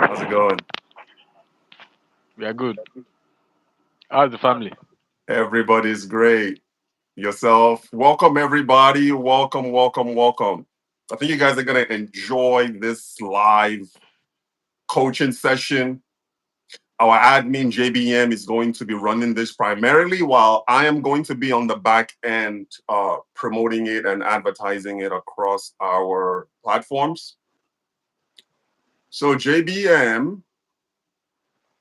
How's it going? We are good. How's the family? Everybody's great. Yourself. Welcome, everybody. Welcome, welcome, welcome. I think you guys are going to enjoy this live coaching session. Our admin, JBM, is going to be running this primarily, while I am going to be on the back end promoting it and advertising it across our platforms. So, JBM,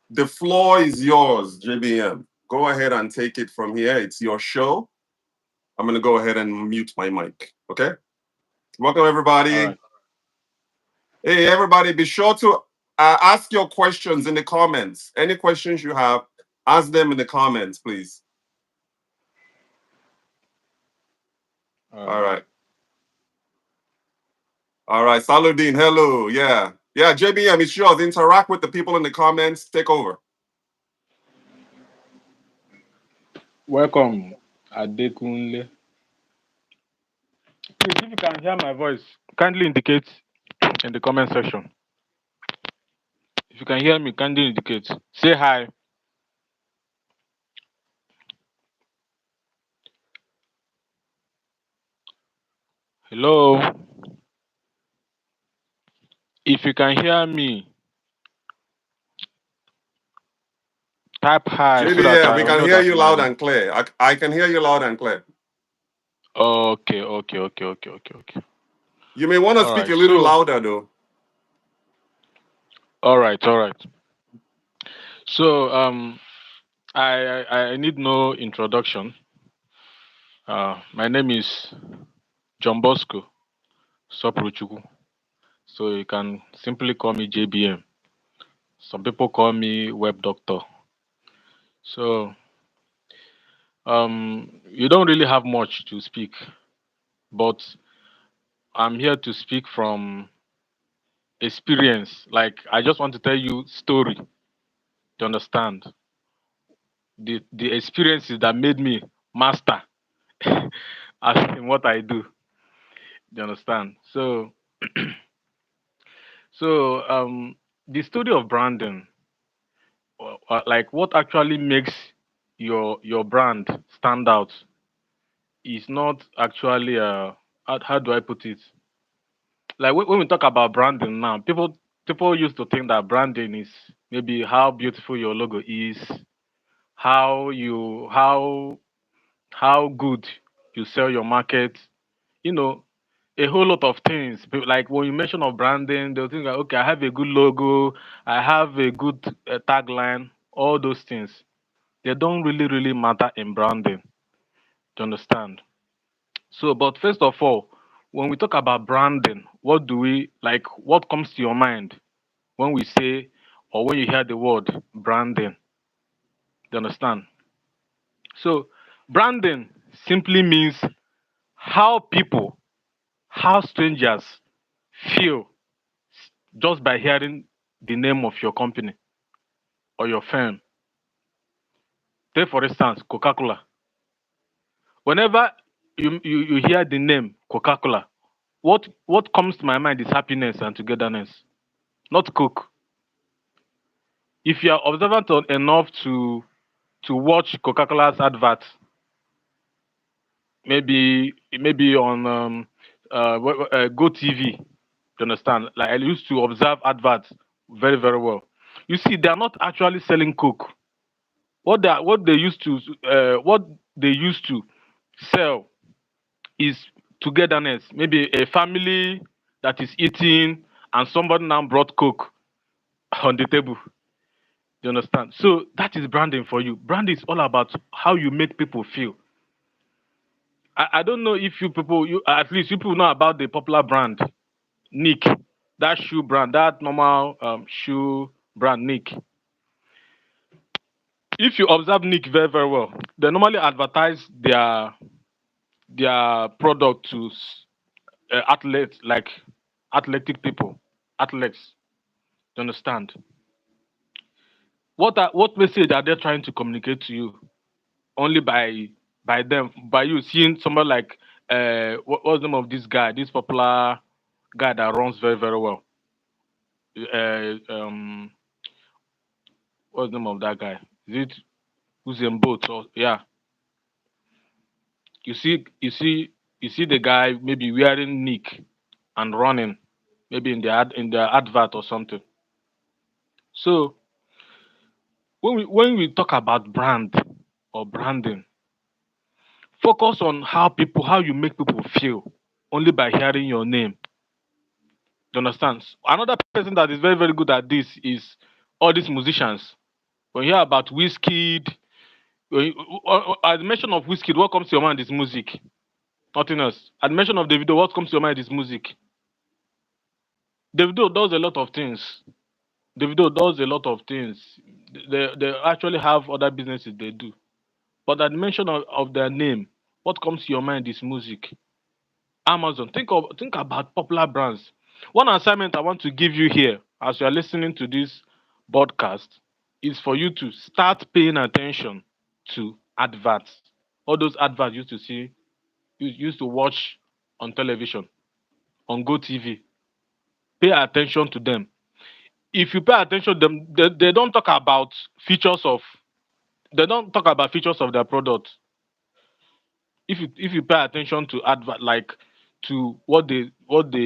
the floor is yours, JBM. Go ahead and take it from here. It's your show. I'm going to go ahead and mute my mic. Okay. Welcome, All everybody. right. Hey, everybody, be sure to ask your questions in the comments. Any questions you have, ask them in the comments, please. All All right. right. All right. Saludin, hello. Yeah. Yeah, JBM, it's yours. Interact with the people in the comments. Take over. Welcome, Adekunle. Please, if you can hear my voice, kindly indicate in the comment section. If you can hear me, kindly indicate. Say hi. Hello. If you can hear me, type hi so that JBM, I we will can know hear that you loud my. and clear. I can hear you loud and clear. Okay, okay, okay, okay, okay, okay. You may want to All speak right. a little So, louder, though. all right, all right. So, I need no introduction. My name is John Bosco Sopruchuku. So you can simply call me JBM. Some people call me Web Doctor. So you don't really have much to speak, but I'm here to speak from experience. Like I just want to tell you story to understand the experiences that made me master as in what I do. You understand? So the story of branding, like what actually makes your brand stand out is not actually how do I put it? Like when we talk about branding now, people used to think that branding is maybe how beautiful your logo is, how you how good you sell your market, you know, a whole lot of things. Like when you mention of branding, they'll think like, okay, I have a good logo, I have a good tagline, all those things. They don't really matter in branding. Do you understand? So, but first of all, when we talk about branding, what do we like? What comes to your mind when we say or when you hear the word branding? Do you understand? So, branding simply means how people, how strangers feel just by hearing the name of your company or your firm. Take for instance, Coca-Cola. Whenever you hear the name Coca-Cola, what comes to my mind is happiness and togetherness, not Coke. If you are observant enough to watch Coca-Cola's advert, maybe on Go TV, you understand? Like I used to observe adverts very well. You see, they are not actually selling Coke. What they used to sell is togetherness. Maybe a family that is eating and somebody now brought Coke on the table. You understand? So that is branding for you. Brand is all about how you make people feel. I don't know if you people, you at least you people know about the popular brand Nick, that shoe brand, that normal shoe brand Nick. If you observe Nick very well, they normally advertise their product to athletes, like athletic people, athletes. You understand? What message are they trying to communicate to you? Only by you seeing somebody like what's the name of this guy, this popular guy that runs very well. what's the name of that guy? Is it Usain Bolt? Or yeah, you see, you see the guy maybe wearing Nick and running, maybe in the advert or something. So when we talk about brand or branding, focus on how you make people feel only by hearing your name. You understand? Another person that is very very good at this is all these musicians. When you hear about Wizkid, at the mention of Wizkid, what comes to your mind is music, nothing else. At the mention of Davido, what comes to your mind is music. Davido does a lot of things. Davido does a lot of things. They actually have other businesses they do. But at the mention of their name, what comes to your mind is music. Amazon. Think about popular brands. One assignment I want to give you here as you are listening to this podcast is for you to start paying attention to adverts. All those adverts you used to see, you used to watch on television, on Go TV. Pay attention to them. If you pay attention to them, they don't talk about features of they don't talk about features of their product. If you pay attention to advert like to what they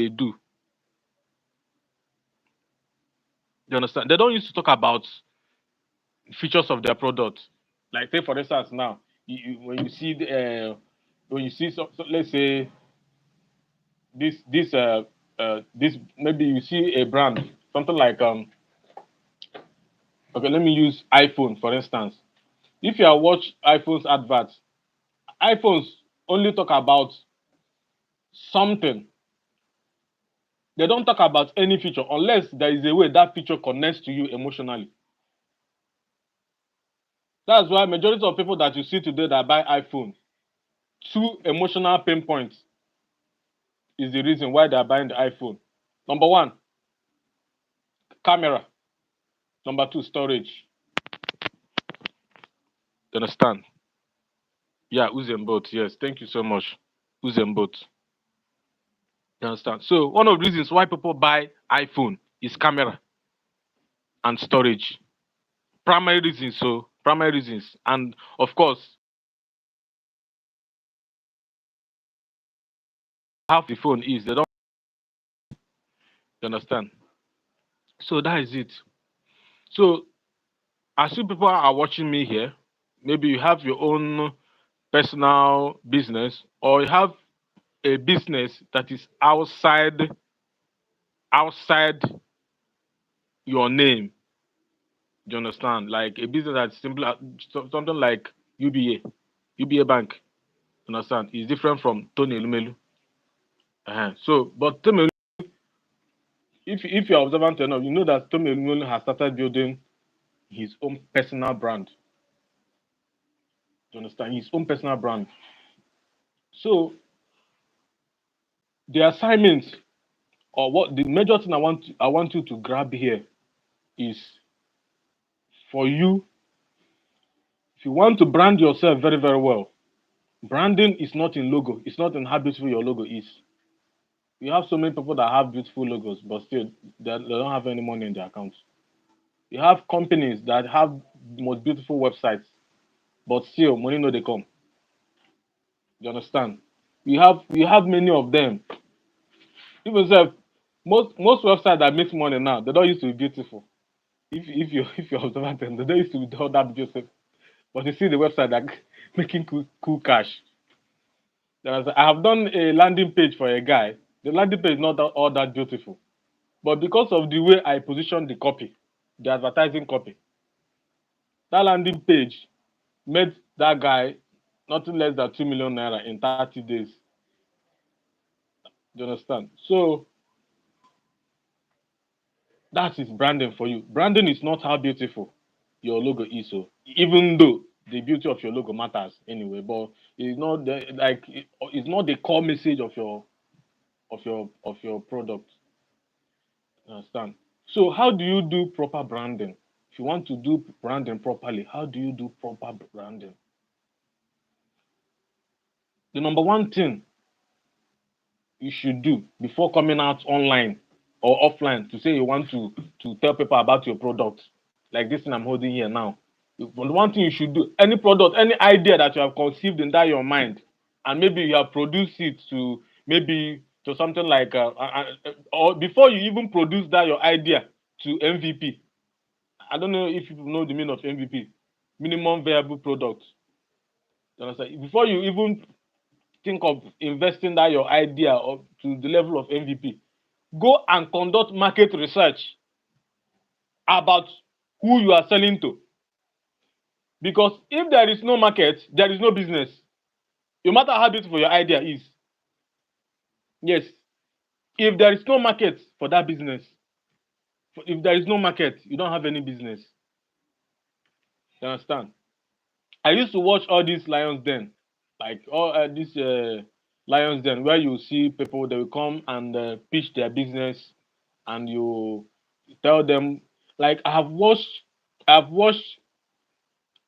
do, you understand? They don't used to talk about features of their product. Like say for instance now, when you see let's say this maybe you see a brand something like okay, let me use iPhone for instance. If you are watch iPhone's adverts, iPhones only talk about something. They don't talk about any feature unless there is a way that feature connects to you emotionally. That's why majority of people that you see today that buy iPhone, two emotional pain points is the reason why they are buying the iPhone. Number one, camera. Number two, storage. You understand? Yeah, Usain Bolt. Yes, thank you so much, Usain Bolt. You understand? So one of the reasons why people buy iPhone is camera and storage. Primary reasons. So primary reasons, and of course, half the phone is they don't. You understand? So that is it. So as you people are watching me here, maybe you have your own personal business or you have a business that is outside your name. Do you understand? Like a business that's simple, something like UBA Bank. You understand? Is different from Tony Elumelu. So, but Tony, if you're observant enough, you know that Tony Elumelu has started building his own personal brand. Do you understand? His own personal brand. So the assignment or what the major thing I want you to grab here is for you. If you want to brand yourself very very well, branding is not in logo. It's not in how beautiful your logo is. You have so many people that have beautiful logos, but still they don't have any money in their accounts. You have companies that have the most beautiful websites, but still money no they come. You understand? We have many of them. Even self, most websites that make money now, they don't used to be beautiful. If you observe them, they don't used to be all that beautiful. But you see the website that making cool cash. I have done a landing page for a guy. The landing page is not all that beautiful. But because of the way I position the copy, the advertising copy, that landing page made that guy nothing less than 2 million naira in 30 days. Do you understand? So that is branding for you. Branding is not how beautiful your logo is. So even though the beauty of your logo matters anyway, but it's not it's not the core message of your product. You understand? So how do you do proper branding? If you want to do branding properly, how do you do proper branding? The number one thing you should do before coming out online. or offline to say you want to tell people about your product, like this thing I'm holding here now. One thing you should do, any product, any idea that you have conceived in that your mind, and maybe you have produced it to maybe to something like or before you even produce that your idea to MVP. I don't know if you know the meaning of MVP, minimum viable product. You understand? Before you even think of investing that your idea up to the level of MVP, go and conduct market research about who you are selling to. Because if there is no market, there is no business. No matter how beautiful your idea is. Yes. If there is no market for that business, if there is no market, you don't have any business. You understand? I used to watch all these Lions Den, like all these Lions Den, where you see people they will come and pitch their business, and you tell them. Like I've watched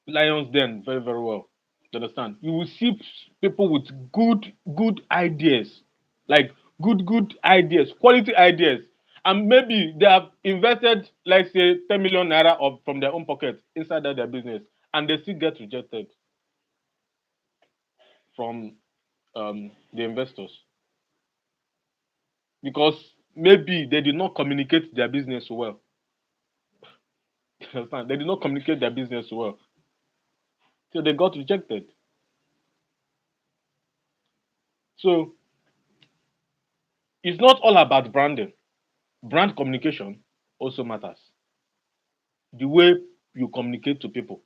Lions Den very very well. You understand? You will see people with good ideas, like good ideas, quality ideas, and maybe they have invested, like say 10 million naira of from their own pocket inside their business, and they still get rejected from the investors because maybe they did not communicate their business well. You understand? They did not communicate their business well, so they got rejected. So it's not all about branding. Brand communication also matters. The way you communicate to people.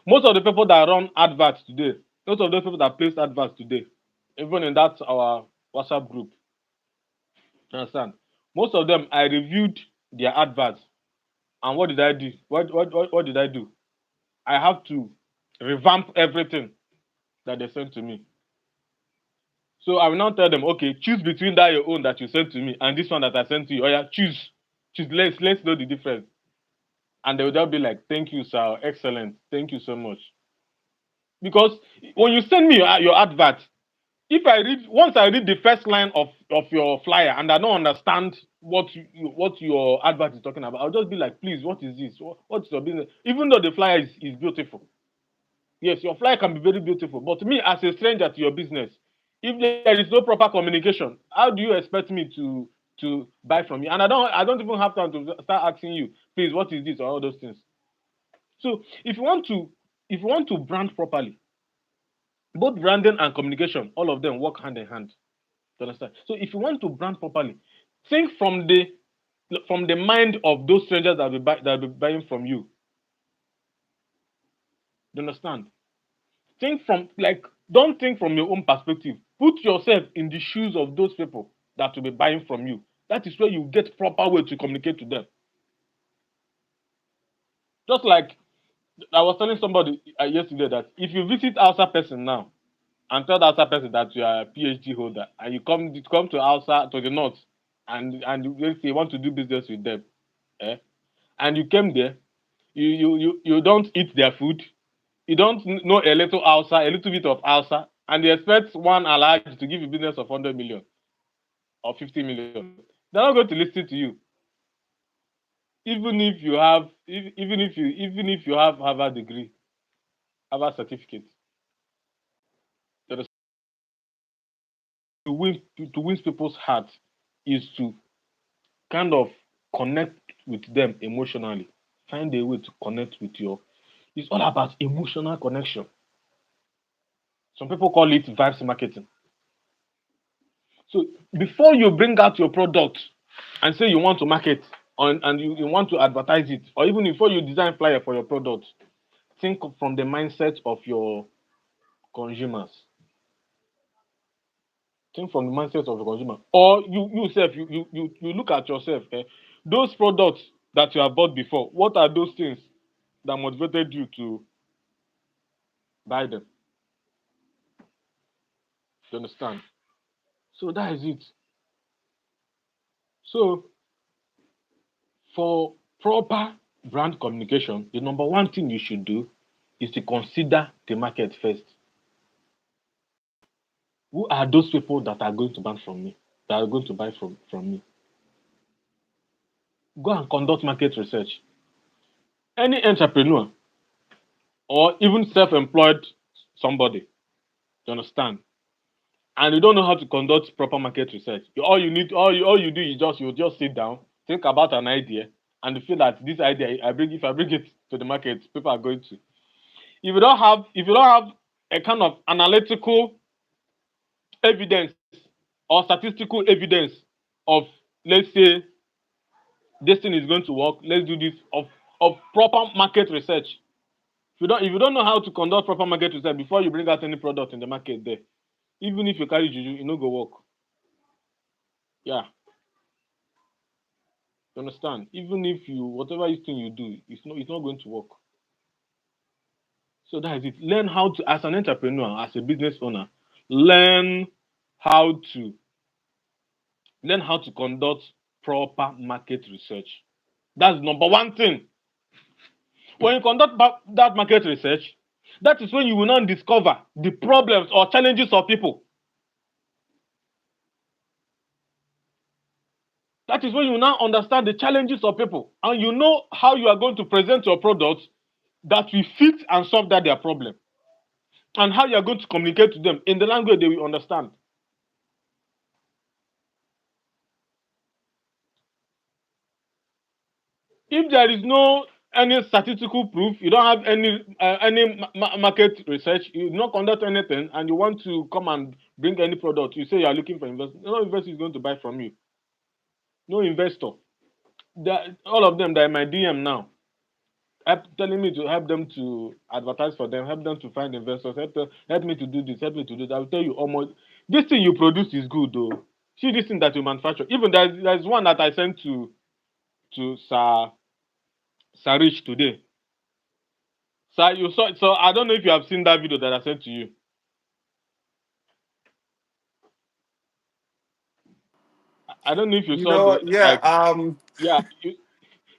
Most of the people that run adverts today, most of those people that place adverts today, even in that our WhatsApp group, you understand? Most of them, I reviewed their adverts, and what did I do? What did I do? I have to revamp everything that they sent to me. So I will now tell them, okay, choose between that your own that you sent to me and this one that I sent to you. Oh yeah, choose. Choose. Let's know the difference. And they will just be like, thank you, sir. Excellent. Thank you so much. Because when you send me your advert, if I read once I read the first line of your flyer and I don't understand what your advert is talking about, I'll just be like, please, what is this? What's your business? Even though the flyer is beautiful. Yes, your flyer can be very beautiful. But me, as a stranger to your business, if there is no proper communication, how do you expect me to buy from you? And I don't even have time to start asking you, please, what is this or all those things. So if you want to brand properly, both branding and communication, all of them work hand in hand. You understand? So if you want to brand properly, think from the mind of those strangers that will be buying from you. You understand? Think from like don't think from your own perspective. Put yourself in the shoes of those people that will be buying from you. That is where you get proper way to communicate to them. Just like I was telling somebody yesterday that if you visit outside person now and tell the outside person that you are a PhD holder and you come to outside to the north and you say you want to do business with them, eh? And you came there, you don't eat their food, you don't know a little Hausa, a little bit of Hausa, and you expect one Alhaji to give you business of 100 million or 50 million. They're not going to listen to you. Even if you have Harvard degree, Harvard certificate. To win people's hearts is to kind of connect with them emotionally. Find a way to connect with your. It's all about emotional connection. Some people call it vibes marketing. So before you bring out your product and say you want to market and you want to advertise it, or even before you design flyer for your product, think from the mindset of your consumers. Think from the mindset of the consumer. Or you yourself, you look at yourself. Those products that you have bought before, what are those things that motivated you to buy them? You understand? So that is it. So for proper brand communication, the number one thing you should do is to consider the market first. Who are those people that are going to buy from me? That are going to buy from me? Go and conduct market research. Any entrepreneur or even self-employed somebody, you understand, and you don't know how to conduct proper market research, all you do is you just sit down, think about an idea, and you feel that this idea, if I bring it to the market, people are going to. If you don't have a kind of analytical evidence or statistical evidence of, let's say, this thing is going to work, let's do this, of proper market research. If you don't know how to conduct proper market research before you bring out any product in the market there, even if you carry juju, e no go work. Yeah, you understand? Even if you whatever thing you do, it's not going to work. So that is it. Learn how to, as an entrepreneur, as a business owner, learn how to learn how to conduct proper market research. That's number one thing. When you conduct that market research, that is when you will now discover the problems or challenges of people. That is when you now understand the challenges of people, and you know how you are going to present your product that will fit and solve that their problem, and how you are going to communicate to them in the language they will understand. If there is no any statistical proof, you don't have any market research, you do not conduct anything, and you want to come and bring any product, you say you are looking for investment. No investor is going to buy from you. No investor. All of them that are in my DM now, telling me to help them to advertise for them, help them to find investors, help me to do this, help me to do that. I will tell you, almost this thing you produce is good though. See this thing that you manufacture. Even there's one that I sent to Sarich today. Sir, you saw, so I don't know if you have seen that video that I sent to you. I don't know if you You saw know, the yeah, like, yeah,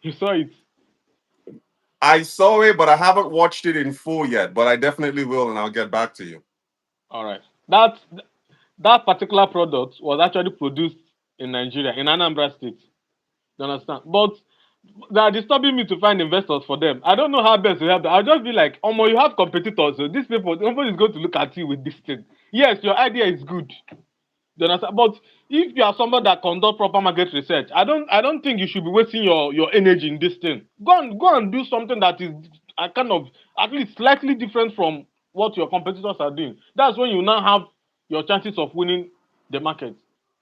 you saw it. I saw it, but I haven't watched it in full yet. But I definitely will, and I'll get back to you. All right. That particular product was actually produced in Nigeria, in Anambra State. You understand? But they are disturbing me to find investors for them. I don't know how best to help them. I'll just be like, Omo, you have competitors. So these people, nobody is going to look at you with this thing. Yes, your idea is good. You understand? But if you are somebody that conduct proper market research, I don't think you should be wasting your energy in this thing. Go and do something that is kind of at least slightly different from what your competitors are doing. That's when you now have your chances of winning the market.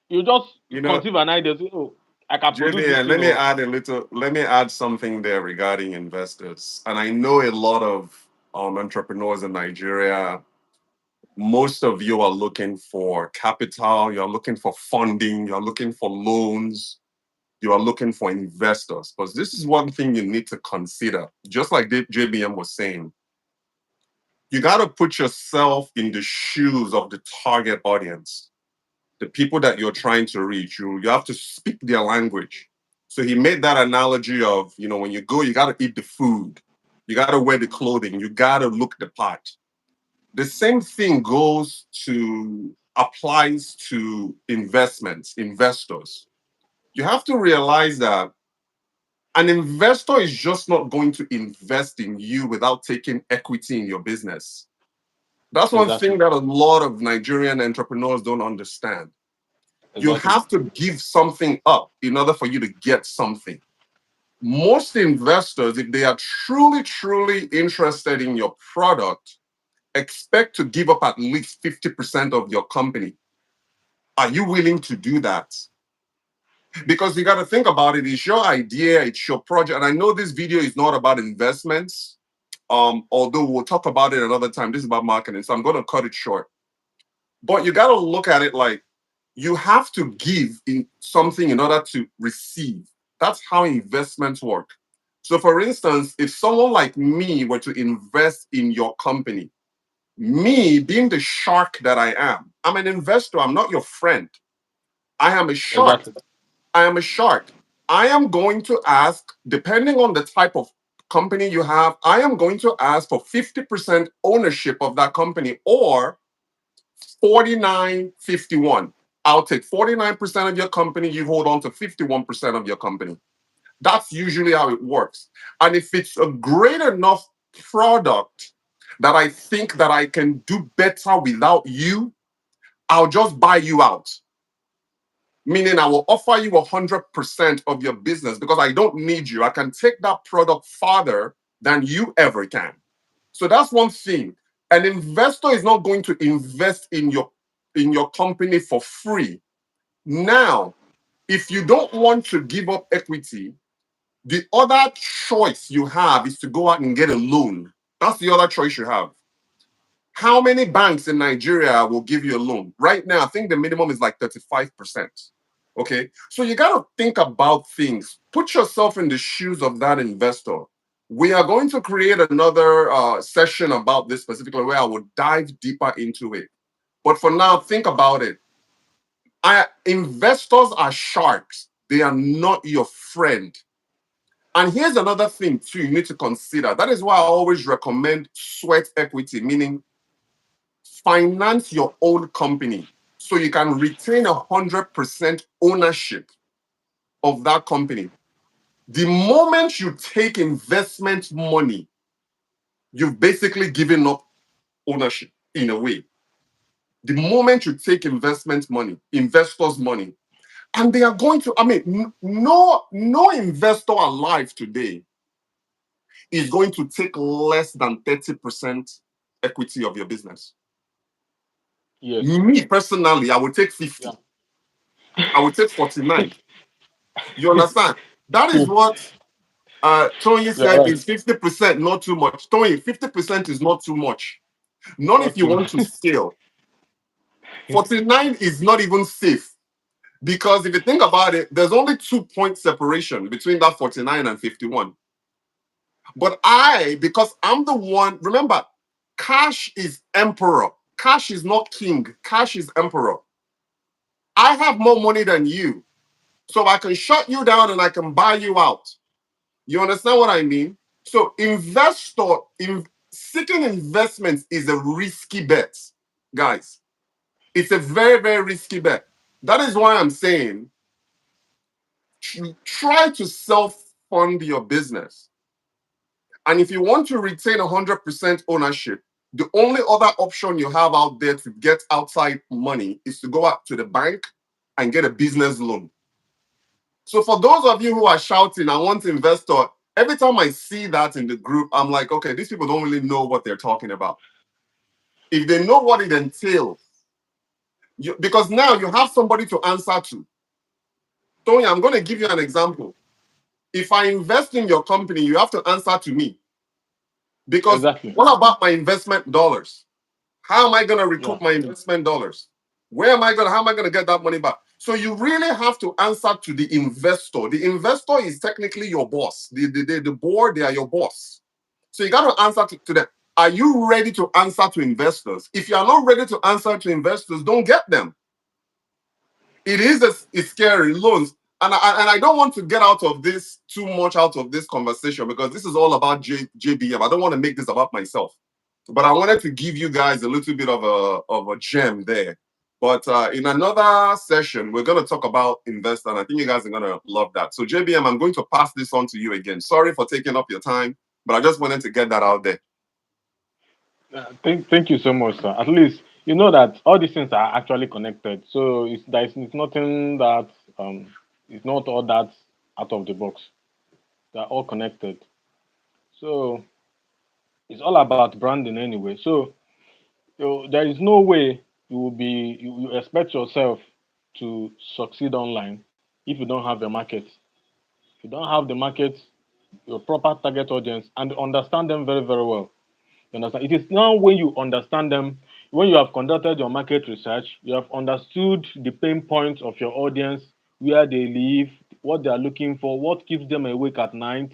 You just You know, conceive an idea, say, oh, I can produce Jimmy, this and thing. Or let me add something there regarding investors. And I know a lot of entrepreneurs in Nigeria. Most of you are looking for capital, you're looking for funding, you're looking for loans, you are looking for investors. But this is one thing you need to consider. Just like JBM was saying, you got to put yourself in the shoes of the target audience, the people that you're trying to reach. You have to speak their language. So he made that analogy of, when you go, you got to eat the food, you got to wear the clothing, you got to look the part. The same thing applies to investors. You have to realize that an investor is just not going to invest in you without taking equity in your business. That's one thing exactly, that a lot of Nigerian entrepreneurs don't understand. You exactly, have to give something up in order for you to get something. Most investors, if they are truly, truly interested in your product, expect to give up at least 50% of your company. Are you willing to do that? Because you got to think about it. It's your idea, it's your project. And I know this video is not about investments, although we'll talk about it another time. This is about marketing. So I'm going to cut it short. But you got to look at it like you have to give in something in order to receive. That's how investments work. So, for instance, if someone like me were to invest in your company, me being the shark that I am, I'm an investor. I'm not your friend. I am a shark. exactly, I am a shark. I am going to ask, depending on the type of company you have, I am going to ask for 50% ownership of that company or 49-51. I'll take 49% of your company, you hold on to 51% of your company. That's usually how it works. And if it's a great enough product that I think that I can do better without you, I'll just buy you out. Meaning I will offer you 100% of your business because I don't need you. I can take that product farther than you ever can. So that's one thing. An investor is not going to invest in your company for free. Now, if you don't want to give up equity, the other choice you have is to go out and get a loan. That's the other choice you have. How many banks in Nigeria will give you a loan? Right now, I think the minimum is like 35%. Okay. So you got to think about things. Put yourself in the shoes of that investor. We are going to create another session about this specifically where I will dive deeper into it. But for now, think about it. Investors are sharks, they are not your friend. And here's another thing, too, you need to consider. That is why I always recommend sweat equity, meaning finance your own company so you can retain 100% ownership of that company. The moment you take investment money, you've basically given up ownership in a way. The moment you take investment money, investors' money, and they are going to, I mean, no investor alive today is going to take less than 30% equity of your business. Yes. Me personally, I would take Yeah. 50. I would take 49. You understand? That is what Tony You're said right. is 50%, not too much. Tony, 50% is not too much. Not if Not you too want much. to scale. 49 is not even safe. Because if you think about it, there's only 2 point separation between that 49 and 51. But because I'm the one, remember, cash is emperor. Cash is not king. Cash is emperor. I have more money than you. So I can shut you down and I can buy you out. You understand what I mean? So seeking investments is a risky bet, guys. It's a very, very risky bet. That is why I'm saying try to self-fund your business. And if you want to retain 100% ownership, the only other option you have out there to get outside money is to go out to the bank and get a business loan. So for those of you who are shouting, I want investor, every time I see that in the group, I'm like, okay, these people don't really know what they're talking about. If they know what it entails, because now you have somebody to answer to. Tony, I'm going to give you an example. If I invest in your company, you have to answer to me. Because Exactly. what about my investment dollars? How am I going to Yeah. recoup my investment dollars? How am I going to get that money back? So you really have to answer to the investor. The investor is technically your boss. The board, they are your boss. So you got to answer to them. Are you ready to answer to investors? If you are not ready to answer to investors, don't get them. It is it's scary loans. And I don't want to get out of this too much out of this conversation because this is all about JBM. I don't want to make this about myself. But I wanted to give you guys a little bit of a gem there. But in another session, we're going to talk about investor, and I think you guys are going to love that. So, JBM, I'm going to pass this on to you again. Sorry for taking up your time, but I just wanted to get that out there. Thank you so much, sir. At least you know that all these things are actually connected. So it's nothing that it's not all that out of the box. They're all connected. So it's all about branding anyway. So there is no way you expect yourself to succeed online if you don't have a market. If you don't have the market, your proper target audience, and understand them very, very well. You understand? It is now when you understand them, when you have conducted your market research, you have understood the pain points of your audience, where they live, what they are looking for, what keeps them awake at night.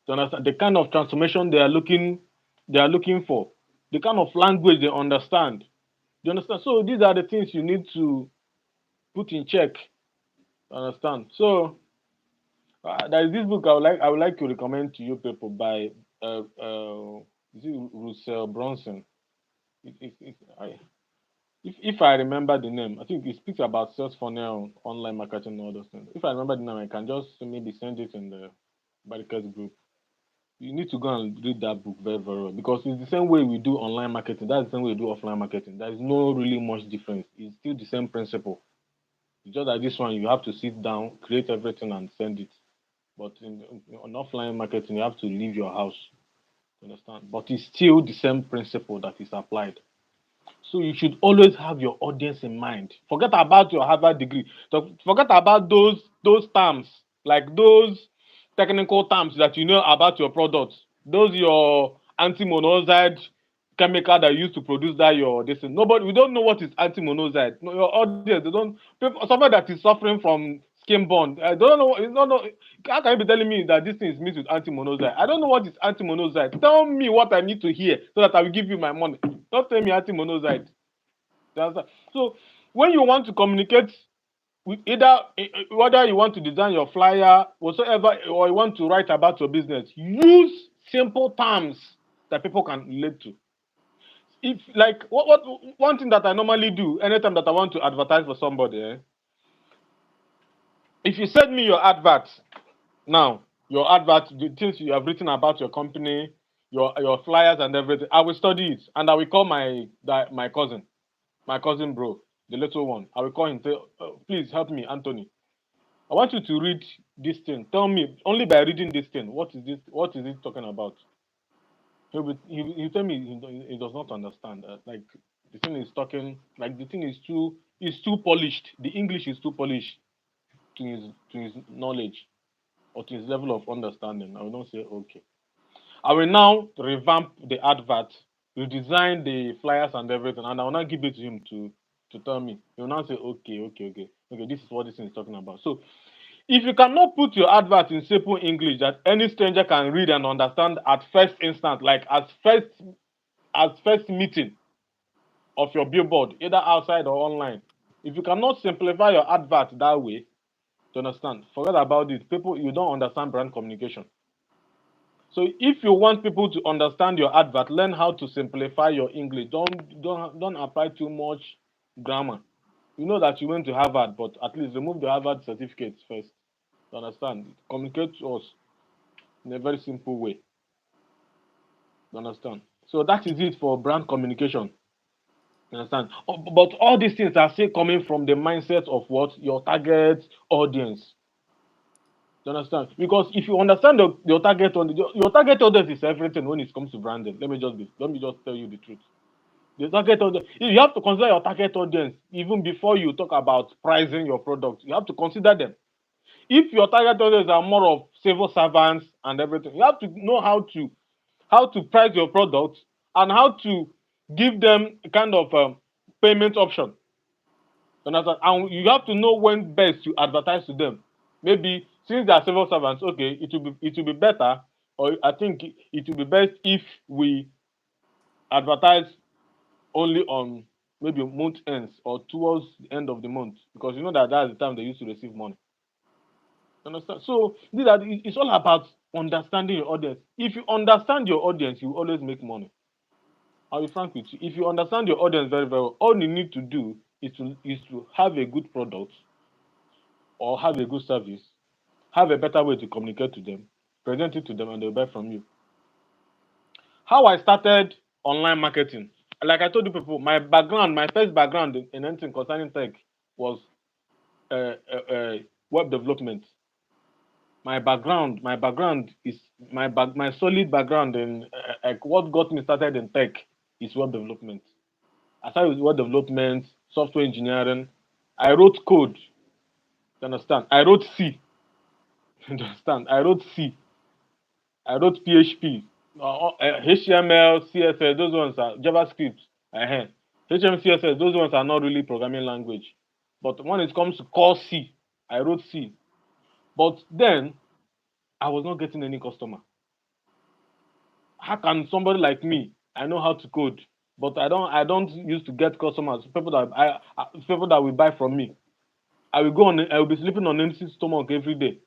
To understand the kind of transformation they are looking for, the kind of language they understand. Do you understand? So these are the things you need to put in check. Understand? So there is this book I would like to recommend to you people by is it Russell Brunson. It, I, if I remember the name, I think it speaks about sales funnel, online marketing, and all those things. If I remember the name, I can just maybe send it in the Mbariket group. You need to go and read that book very, very well because it's the same way we do online marketing. That's the same way we do offline marketing. There is no really much difference. It's still the same principle. It's just that this one you have to sit down, create everything, and send it. But on offline marketing, you have to leave your house. You understand? But it's still the same principle that is applied. So you should always have your audience in mind. Forget about your Harvard degree. Forget about those terms, like those technical terms that you know about your product. Those your anti-monoxide chemical that you use to produce that your this thing. Nobody, we don't know what is anti-monoxide. No, your audience, they don't. People, somebody that is suffering from skin burn, I don't know. It's not. No, how can you be telling me that this thing is mixed with anti-monoxide? I don't know what is anti-monoxide. Tell me what I need to hear so that I will give you my money. Don't tell me anti-monoxide. So when you want to communicate with either whether you want to design your flyer whatsoever or you want to write about your business, use simple terms that people can relate to. If like what one thing that I normally do anytime that I want to advertise for somebody, if you send me your advert now, your advert, the things you have written about your company, your flyers and everything, I will study it and I will call my cousin bro, the little one. I will call him, say, please help me, Anthony. I want you to read this thing. Tell me only by reading this thing. What is this? What is it talking about? He'll tell me he does not understand. Like the thing is talking. Like the thing is too polished. The English is too polished to his knowledge or to his level of understanding. I will not say okay. I will now revamp the advert, redesign the flyers and everything, and I will now give it to him to tell me. He will now say, okay. This is what this thing is talking about. So, if you cannot put your advert in simple English that any stranger can read and understand at first instant, like as first meeting of your billboard, either outside or online, if you cannot simplify your advert that way, to understand, forget about it. People, you don't understand brand communication. So if you want people to understand your advert, learn how to simplify your English. Don't apply too much grammar. You know that you went to Harvard, but at least remove the Harvard certificates first. You understand? Communicate to us in a very simple way. You understand? So that is it for brand communication. You understand? But all these things are still coming from the mindset of what your target audience. You understand? Because if you understand your target audience, your target audience is everything when it comes to branding. Let me just tell you the truth. The target audience, you have to consider your target audience even before you talk about pricing your product. You have to consider them. If your target audience are more of civil servants and everything, you have to know how to price your product and how to give them a kind of payment option. You understand? And you have to know when best to advertise to them. Maybe since they are civil servants, okay, it will be better, or I think it will be best if we advertise only on maybe month ends or towards the end of the month because you know that that's the time they used to receive money. You understand? So it's all about understanding your audience. If you understand your audience, you always make money. I'll be frank with you. If you understand your audience very, very well, all you need to do is to have a good product or have a good service, have a better way to communicate to them, present it to them, and they'll buy from you. How I started online marketing, like I told you people, my first background in anything concerning tech was web development. My background is my solid background in like what got me started in tech is web development. I started with web development, software engineering. I wrote code. You understand? I wrote C. You understand? I wrote PHP, HTML, CSS. Those ones are JavaScript. HTML, CSS. Those ones are not really programming language. But when it comes to core C, I wrote C. But then I was not getting any customer. How can somebody like me? I know how to code, but I don't used to get customers. People that will buy from me. I will be sleeping on empty stomach every day.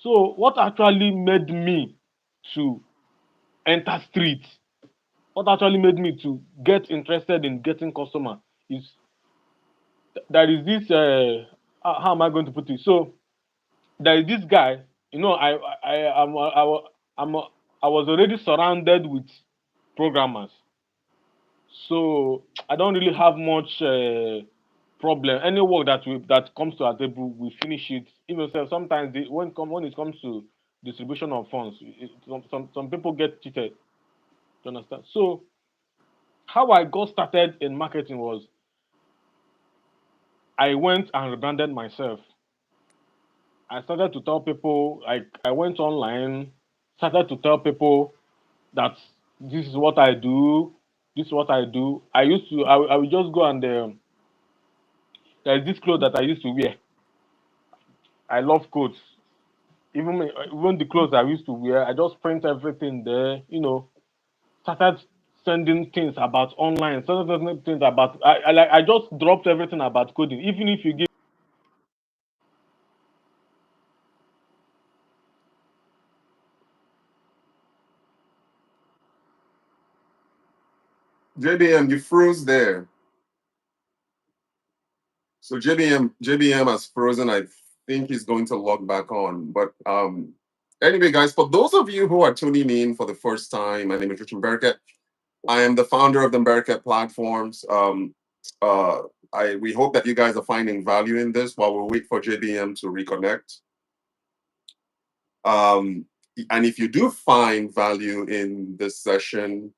So what actually made me to enter street? What actually made me to get interested in getting customer is there is this how am I going to put it? So there is this guy, you know, I'm I was already surrounded with programmers, so I don't really have much problem. Any work that comes to our table, we finish it. Even so, sometimes when it comes to distribution of funds, some people get cheated. You understand? So how I got started in marketing was I went and rebranded myself. I started to tell people, like, I went online, started to tell people that this is what I do, this is what I do. I would just go and there's this clothes that I used to wear. I love coats. Even the clothes I used to wear, I just print everything there. You know, started sending things about online, started sending things about. I just dropped everything about coding. Even if you give JBM, you froze there. So JBM has frozen. I think he's going to log back on. But anyway, guys, for those of you who are tuning in for the first time, my name is Richard Mbariket. I am the founder of the Mbariket platforms. Uh, we hope that you guys are finding value in this while we wait for JBM to reconnect. Um, and if you do find value in this session,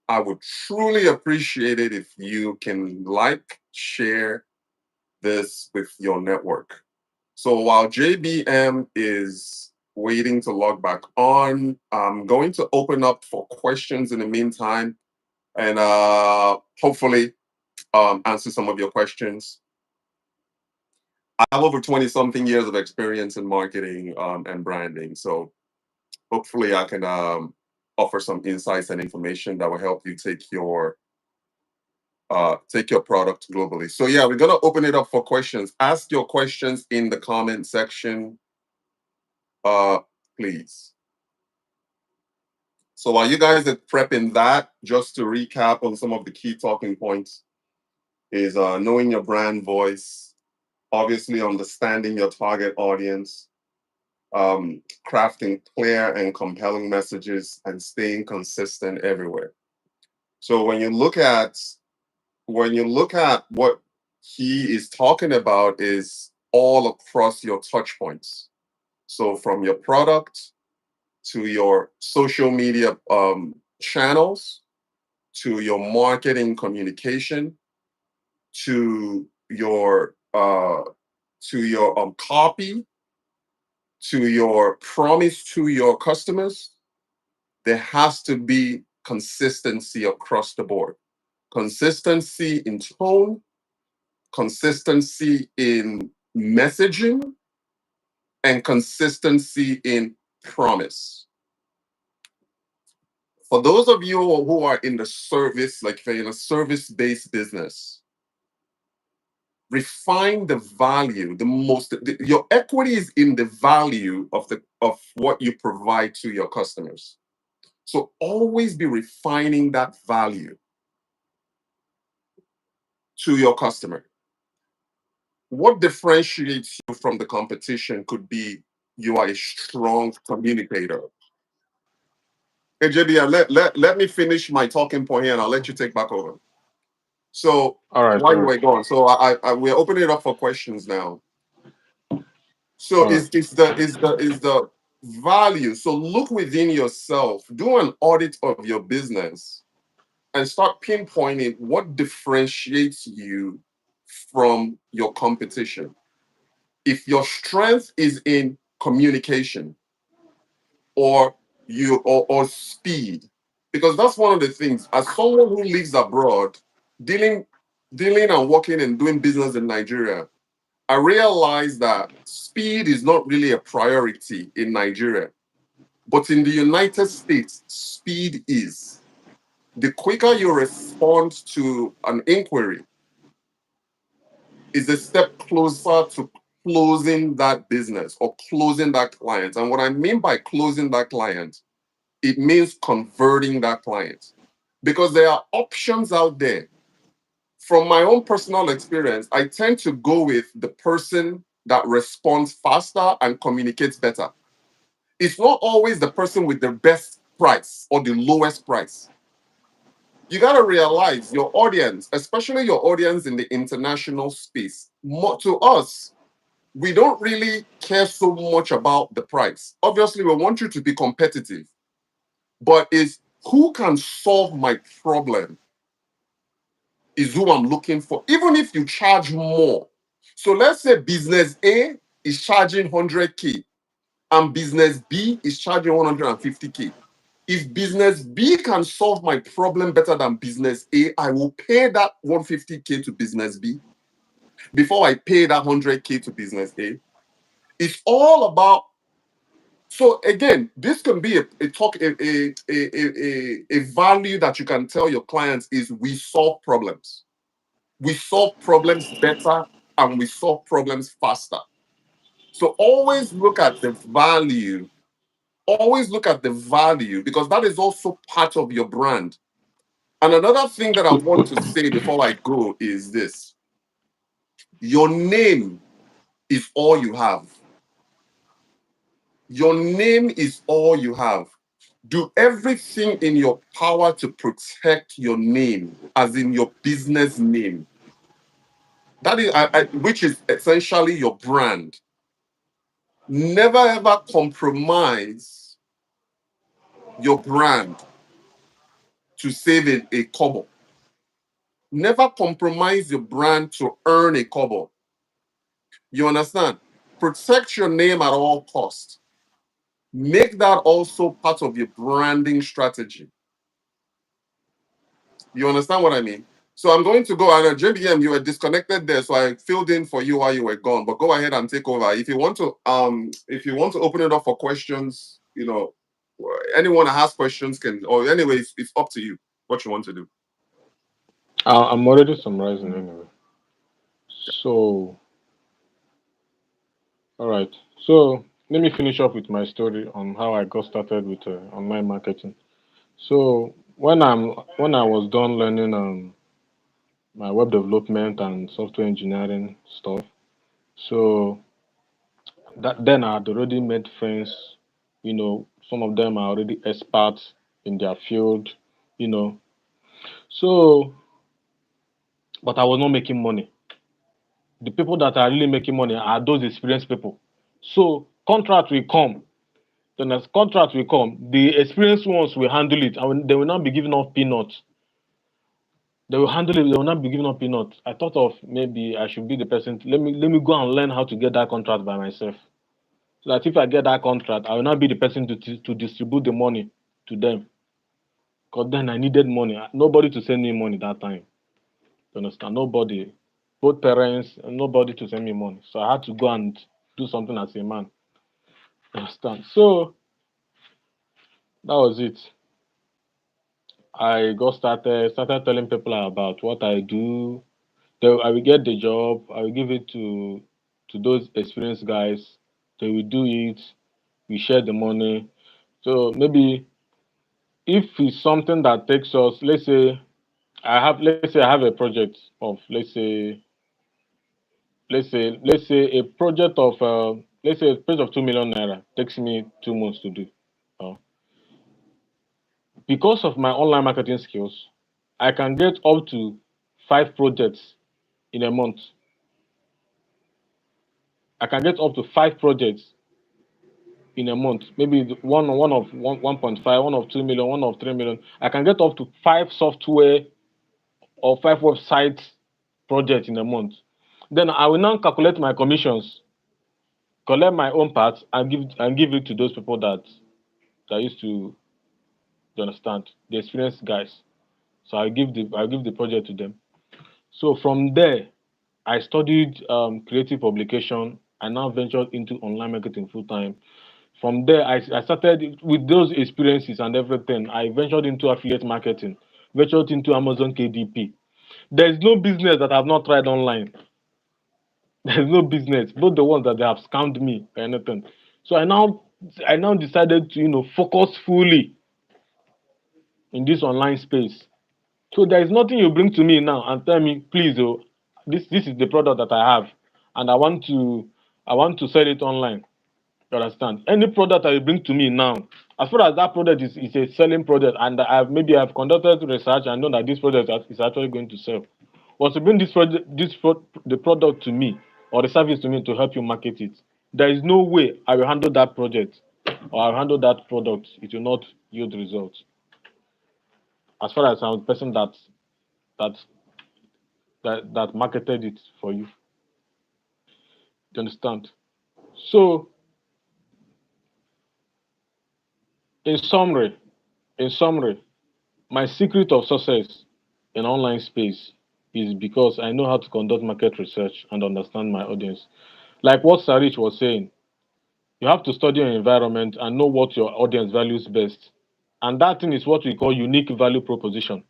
I would truly appreciate it if you can like, share this with your network. So while JBM is waiting to log back on, I'm going to open up for questions in the meantime and hopefully answer some of your questions. I have over 20 something years of experience in marketing and branding. So hopefully I can offer some insights and information that will help you take your product globally. So yeah, we're gonna open it up for questions. Ask your questions in the comment section, uh, please. So while you guys are prepping that, just to recap on some of the key talking points, is knowing your brand voice, obviously understanding your target audience, crafting clear and compelling messages, and staying consistent everywhere. So when you look at what he is talking about is all across your touch points. So from your product to your social media channels to your marketing communication to your copy to your promise to your customers, there has to be consistency across the board. Consistency in tone, consistency in messaging, and consistency in promise. For those of you who are in the service, like if you're in a service-based business, refine the value. Your equity is in the value of what you provide to your customers. So always be refining that value to your customer. What differentiates you from the competition could be you are a strong communicator. Hey, JB, let me finish my talking point here and I'll let you take back over. So all right, while all you right, were gone, so we're opening it up for questions now. So all right. is the value. So look within yourself, do an audit of your business, and start pinpointing what differentiates you from your competition. If your strength is in communication or speed, because that's one of the things. As someone who lives abroad, dealing dealing and working and doing business in Nigeria, I realized that speed is not really a priority in Nigeria, but in the United States, speed is. The quicker you respond to an inquiry is a step closer to closing that business or closing that client. And what I mean by closing that client, it means converting that client because there are options out there from my own personal experience, I tend to go with the person that responds faster and communicates better. It's not always the person with the best price or the lowest price. You got to realize your audience, especially your audience in the international space, to us, we don't really care so much about the price. Obviously, we want you to be competitive, but it's who can solve my problem is who I'm looking for, even if you charge more. So let's say business A is charging 100K and business B is charging 150K. If business B can solve my problem better than business A, I will pay that 150K to business B before I pay that 100K to business A. It's all about, so again, this can be a talk, a value that you can tell your clients is we solve problems. We solve problems better and we solve problems faster. So always look at the value. Always look at the value because that is also part of your brand. And another thing that I want to say before I go is this: your name is all you have. Your name is all you have. Do everything in your power to protect your name, as in your business name. That is, which is essentially your brand. Never ever compromise your brand to save a kobo. Never compromise your brand to earn a kobo. You understand? Protect your name at all costs. Make that also part of your branding strategy. You understand what I mean? So I'm going to go. I know JBM, you were disconnected there, so I filled in for you while you were gone. But go ahead and take over. If you want to open it up for questions, anyone that has questions can. Or anyways, it's up to you what you want to do. I'm already summarizing anyway. So, all right. So let me finish up with my story on how I got started with online marketing. So when I was done learning my web development and software engineering stuff, so that then I had already made friends. Some of them are already experts in their field. You know, so but I was not making money. The people that are really making money are those experienced people. So contract will come. Then as contract will come, the experienced ones will handle it, and they will not be giving off peanuts. They will handle it. They will not be giving up peanuts. I thought of maybe I should be the person. Let me go and learn how to get that contract by myself. So that if I get that contract, I will not be the person to distribute the money to them. Because then I needed money. Nobody to send me money that time. You understand? Nobody, both parents, and nobody to send me money. So I had to go and do something as a man. You understand? So that was it. I got started telling people about what I do. I will get the job. I will give it to those experienced guys. They will do it. We share the money. So maybe if it's something that takes us, let's say I have a project of let's say a project of let's say a project of 2 million naira takes me 2 months to do. Uh, because of my online marketing skills, I can get up to 5 projects in a month. I can get up to 5 projects in a month. Maybe one of 1.5, one of 2 million, one of 3 million. I can get up to 5 software or 5 website projects in a month. Then I will now calculate my commissions, collect my own part, and give it to those people that used to, you understand, the experienced guys. So I give the project to them. So from there, I studied creative publication. I now ventured into online marketing full time. From there, I started with those experiences and everything. I ventured into affiliate marketing, ventured into Amazon KDP. There's no business that I've not tried online. There's no business, both the ones that they have scammed me or anything. So I now decided to focus fully in this online space. So there is nothing you bring to me now and tell me, please, oh, this is the product that I have, and I want to sell it online. You understand? Any product that you bring to me now, as far as that product is a selling product, and I've conducted research and know that this product is actually going to sell. Once you bring the product to me or the service to me to help you market it, there is no way I will handle that project or I'll handle that product. It will not yield results. As far as I'm the person that that marketed it for you. You understand? So in summary, in summary, my secret of success in online space is because I know how to conduct market research and understand my audience. Like what Sarich was saying, you have to study your environment and know what your audience values best. And that thing is what we call unique value proposition.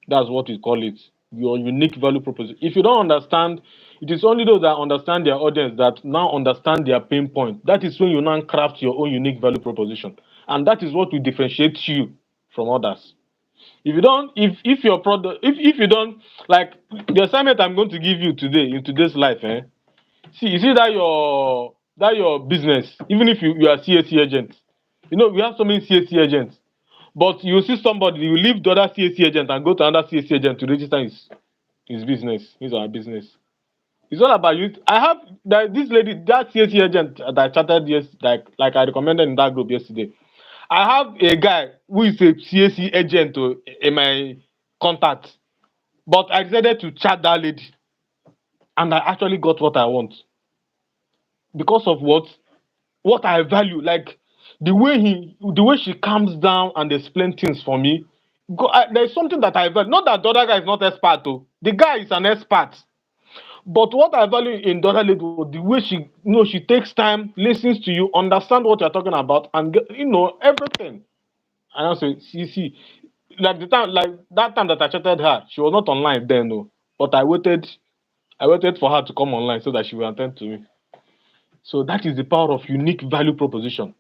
That's what we call it. Your unique value proposition. If you don't understand, it is only those that understand their audience that now understand their pain point. That is when you now craft your own unique value proposition. And that is what will differentiate you from others. If you don't, if your product, if you don't, like the assignment I'm going to give you today in today's life, see, you see that your business, even if you are CAC agent, you know we have so many CAC agents, but you see somebody, you leave the other CAC agent and go to another CAC agent to register his business, his or her business. It's all about you. I have that this lady, that CAC agent that I chatted like I recommended in that group yesterday. I have a guy who is a CAC agent in my contact, but I decided to chat that lady, and I actually got what I want because of what I value, like the way she calms down and explain things for me. There's something that I value. Not that the other guy is not expert, though. The guy is an expert. But what I value in the other lady was the way she takes time, listens to you, understand what you're talking about, and everything. And I say, see, like like that time that I chatted her, she was not online then, no. But I waited for her to come online so that she will attend to me. So that is the power of unique value proposition.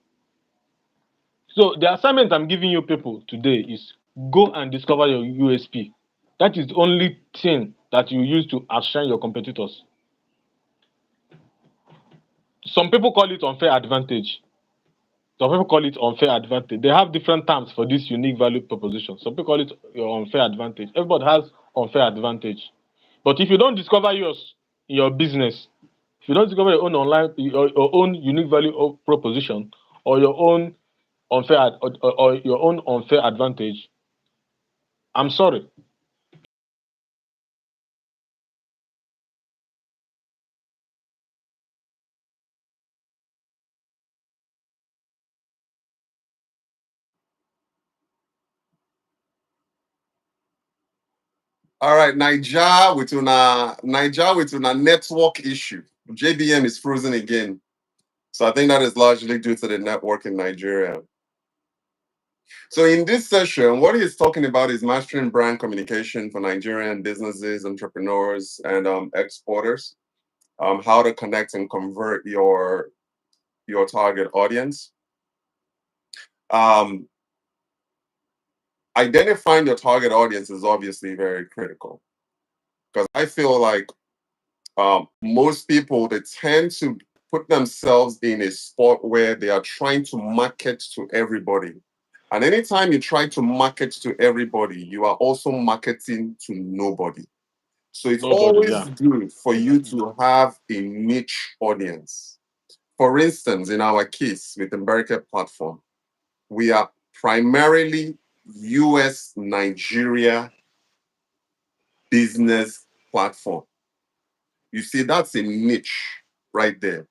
So the assignment I'm giving you people today is go and discover your USP. That is the only thing that you use to outshine your competitors. Some people call it unfair advantage. Some people call it unfair advantage. They have different terms for this unique value proposition. Some people call it your unfair advantage. Everybody has unfair advantage. But if you don't discover yours in your business, if you don't discover your own your own unique value proposition, or your own or your own unfair advantage, I'm sorry. All right, Niger with una network issue. JBM is frozen again. So I think that is largely due to the network in Nigeria. So in this session, what he's talking about is mastering brand communication for Nigerian businesses, entrepreneurs, and exporters. How to connect and convert your target audience. Um, Identifying your target audience is obviously very critical because I feel like most people they tend to put themselves in a spot where they are trying to market to everybody. And anytime you try to market to everybody, you are also marketing to nobody. So it's Nobody, always yeah. good for you Exactly. to have a niche audience. For instance, in our case with the Mbariket platform, we are primarily US Nigeria business platform. You see, that's a niche right there.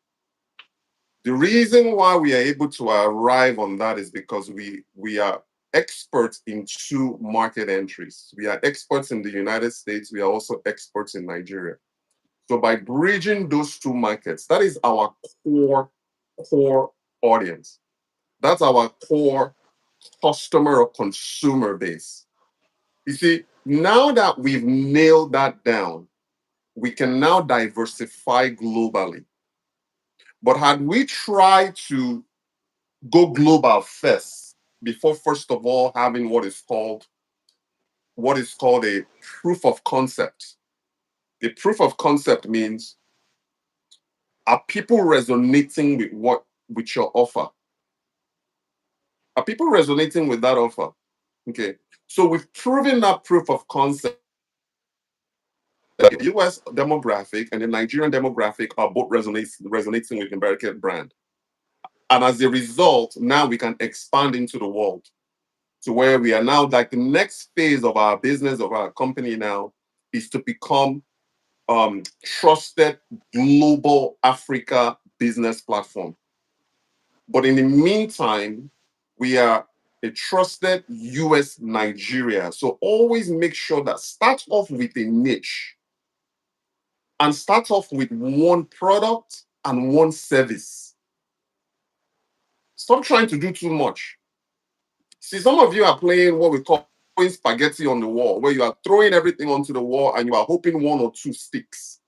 The reason why we are able to arrive on that is because we are experts in two market entries. We are experts in the United States. We are also experts in Nigeria. So by bridging those two markets, that is our core audience. That's our core customer or consumer base. You see, now that we've nailed that down, we can now diversify globally. But had we tried to go global first before, first of all, having what is called what is called a proof of concept. The proof of concept means, are people resonating with with your offer? Are people resonating with that offer? Okay. So we've proven that proof of concept that the US demographic and the Nigerian demographic are both resonating with the Mbariket brand. And as a result, now we can expand into the world to where we are now, like the next phase of our business, of our company now, is to become trusted global Africa business platform. But in the meantime, we are a trusted US Nigeria. So always make sure that start off with a niche and start off with one product and one service. Stop trying to do too much. See, some of you are playing what we call throwing spaghetti on the wall, where you are throwing everything onto the wall and you are hoping one or two sticks.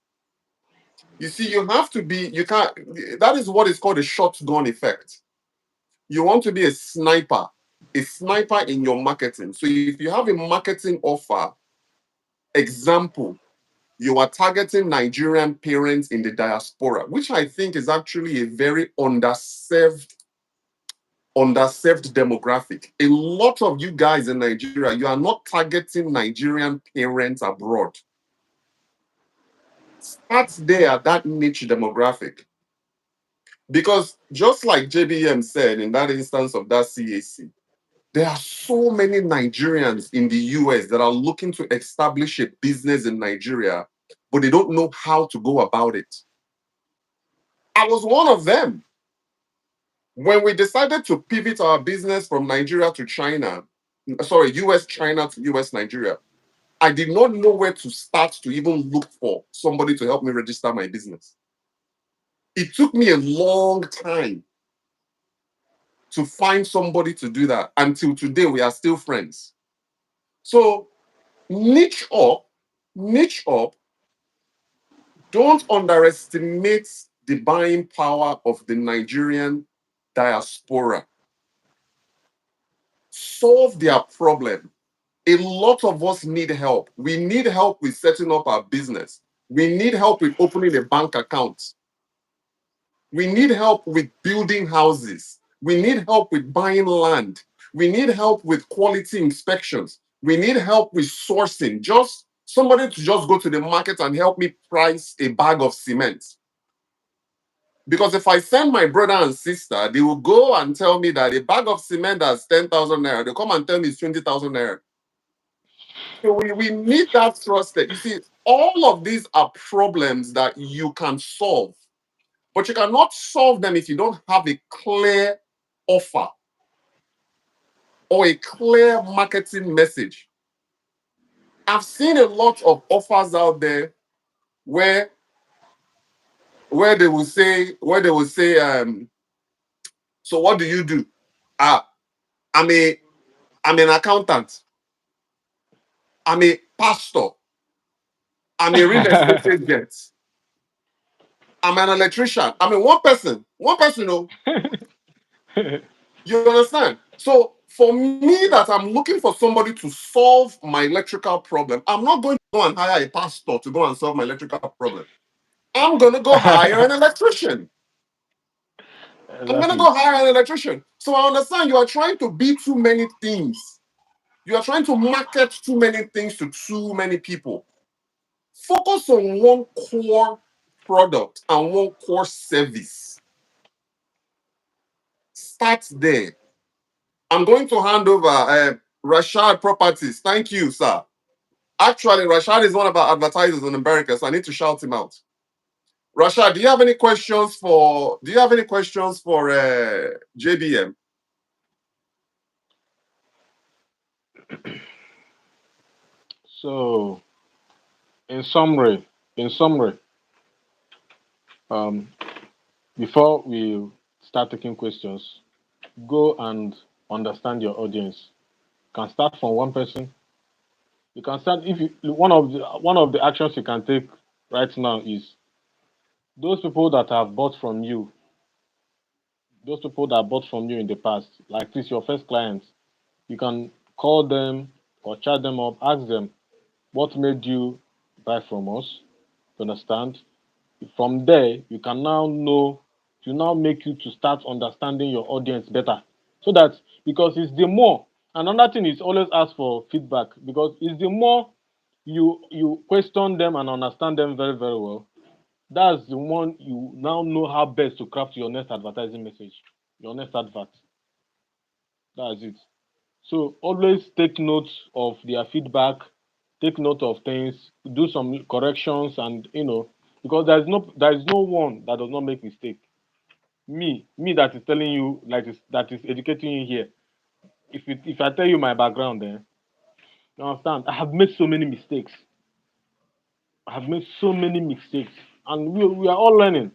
You see, you have to be, you can't, that is what is called a shotgun effect. You want to be a sniper in your marketing. So if you have a marketing offer, example, you are targeting Nigerian parents in the diaspora, which I think is actually a very underserved demographic. A lot of you guys in Nigeria, you are not targeting Nigerian parents abroad. Start there at that niche demographic. Because just like JBM said in that instance of that CAC, there are so many Nigerians in the US that are looking to establish a business in Nigeria, but they don't know how to go about it. I was one of them. When we decided to pivot our business from Nigeria to China, sorry, US China to US Nigeria, I did not know where to start to even look for somebody to help me register my business. It took me a long time to find somebody to do that. Until today, we are still friends. So niche up, niche up. Don't underestimate the buying power of the Nigerian diaspora. Solve their problem. A lot of us need help. We need help with setting up our business. We need help with opening a bank account. We need help with building houses. We need help with buying land. We need help with quality inspections. We need help with sourcing. Just somebody to just go to the market and help me price a bag of cement. Because if I send my brother and sister, they will go and tell me that a bag of cement that's 10,000 naira. They come and tell me it's 20,000 naira. So we need that trusted. You see, all of these are problems that you can solve, but you cannot solve them if you don't have a clear offer or a clear marketing message. I've seen a lot of offers out there where they will say, so what do you do? Ah, I'm a I'm an accountant. I'm a pastor. I'm a real estate agent. I'm an electrician. I mean, one person, you understand? So for me, that I'm looking for somebody to solve my electrical problem, I'm not going to go and hire a pastor to go and solve my electrical problem. I'm going to go hire an electrician. I'm going to Exactly. go hire an electrician. So I understand you are trying to be too many things. You are trying to market too many things to too many people. Focus on one core product and one core service. Start there. I'm going to hand over Rashad Properties. Thank you, sir. Actually, Rashad is one of our advertisers in America, so I need to shout him out. Rashad, do you have any questions for JBM? So, in summary, in summary, um, before we start taking questions, go and understand your audience. You can start from one person. You can start if you one of the actions you can take right now is those people that have bought from you, those people that bought from you in the past, like this your first clients. You can call them or chat them up, ask them what made you buy from us. You understand? From there, you can now know to now make you to start understanding your audience better. So that because it's the more another thing is always ask for feedback because it's the more you question them and understand them very, very well, that's the one you now know how best to craft your next advertising message, your next advert. That's it. So always take note of their feedback, take note of things, do some corrections, and because there is no one that does not make mistake. Me that is telling you like that is educating you here. If I tell you my background, then you understand. I have made so many mistakes. I have made so many mistakes, and we are all learning.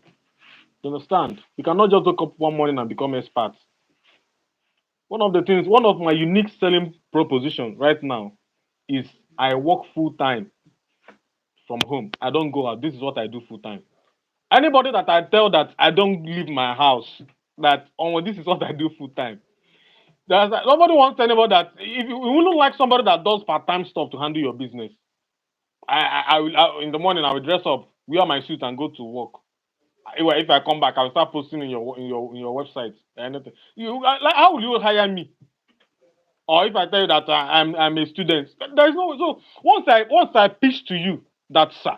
You understand? You cannot just wake up one morning and become experts. One of my unique selling proposition right now is I work full time from home. I don't go out. This is what I do full time. Anybody that I tell that I don't leave my house, that oh this is what I do full time. Nobody wants anybody that if you wouldn't like somebody that does part time stuff to handle your business. In the morning I will dress up, wear my suit and go to work. If I come back, I will start posting in your website anything. Like how will you hire me? Or if I tell you that I'm a student, there is no. So once I pitch to you that sir,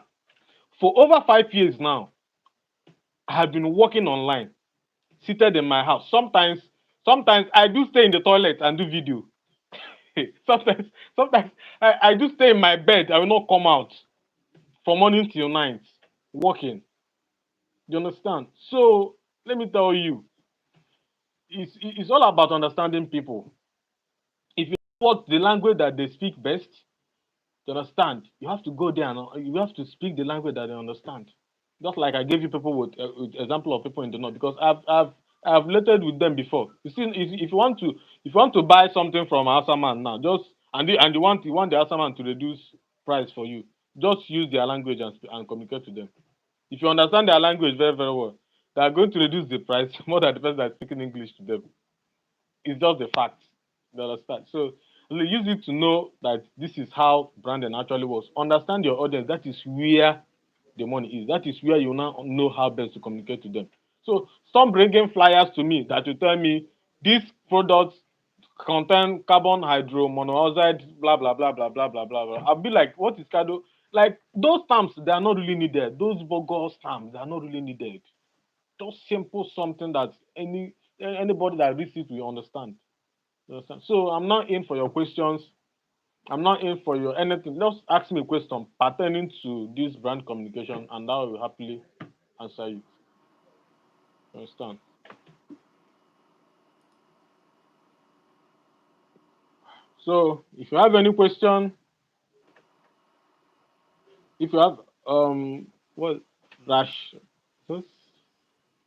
for over 5 years now, I have been working online, seated in my house. Sometimes I do stay in the toilet and do video. sometimes I do stay in my bed. I will not come out from morning till night working. You understand? So let me tell you, it's all about understanding people. If you know what the language that they speak best, you understand, you have to go there and you have to speak the language that they understand. Just like I gave you people with example of people in the north because I've related with them before. You see, if you want to buy something from Hausa man now, just and you want the Hausa man to reduce price for you, just use their language and communicate to them. If you understand their language very, very well, they are going to reduce the price more than the person that's speaking English to them. It's just the fact. You understand? So you use it to know that this is how branding actually works. Understand your audience. That is where the money is. That is where you now know how best to communicate to them. So stop bringing flyers to me that will tell me this product contain carbon hydromonoxide, blah blah blah blah blah blah blah blah. I'll be like, what is cardo? Like those terms, they are not really needed. Those bogus terms, they are not really needed. Just simple something that anybody that reads it will understand. You understand? So I'm not in for your questions. I'm not in for your anything. Just ask me a question pertaining to this brand communication, and I will happily answer you. You understand? So if you have any question, if you have what Rash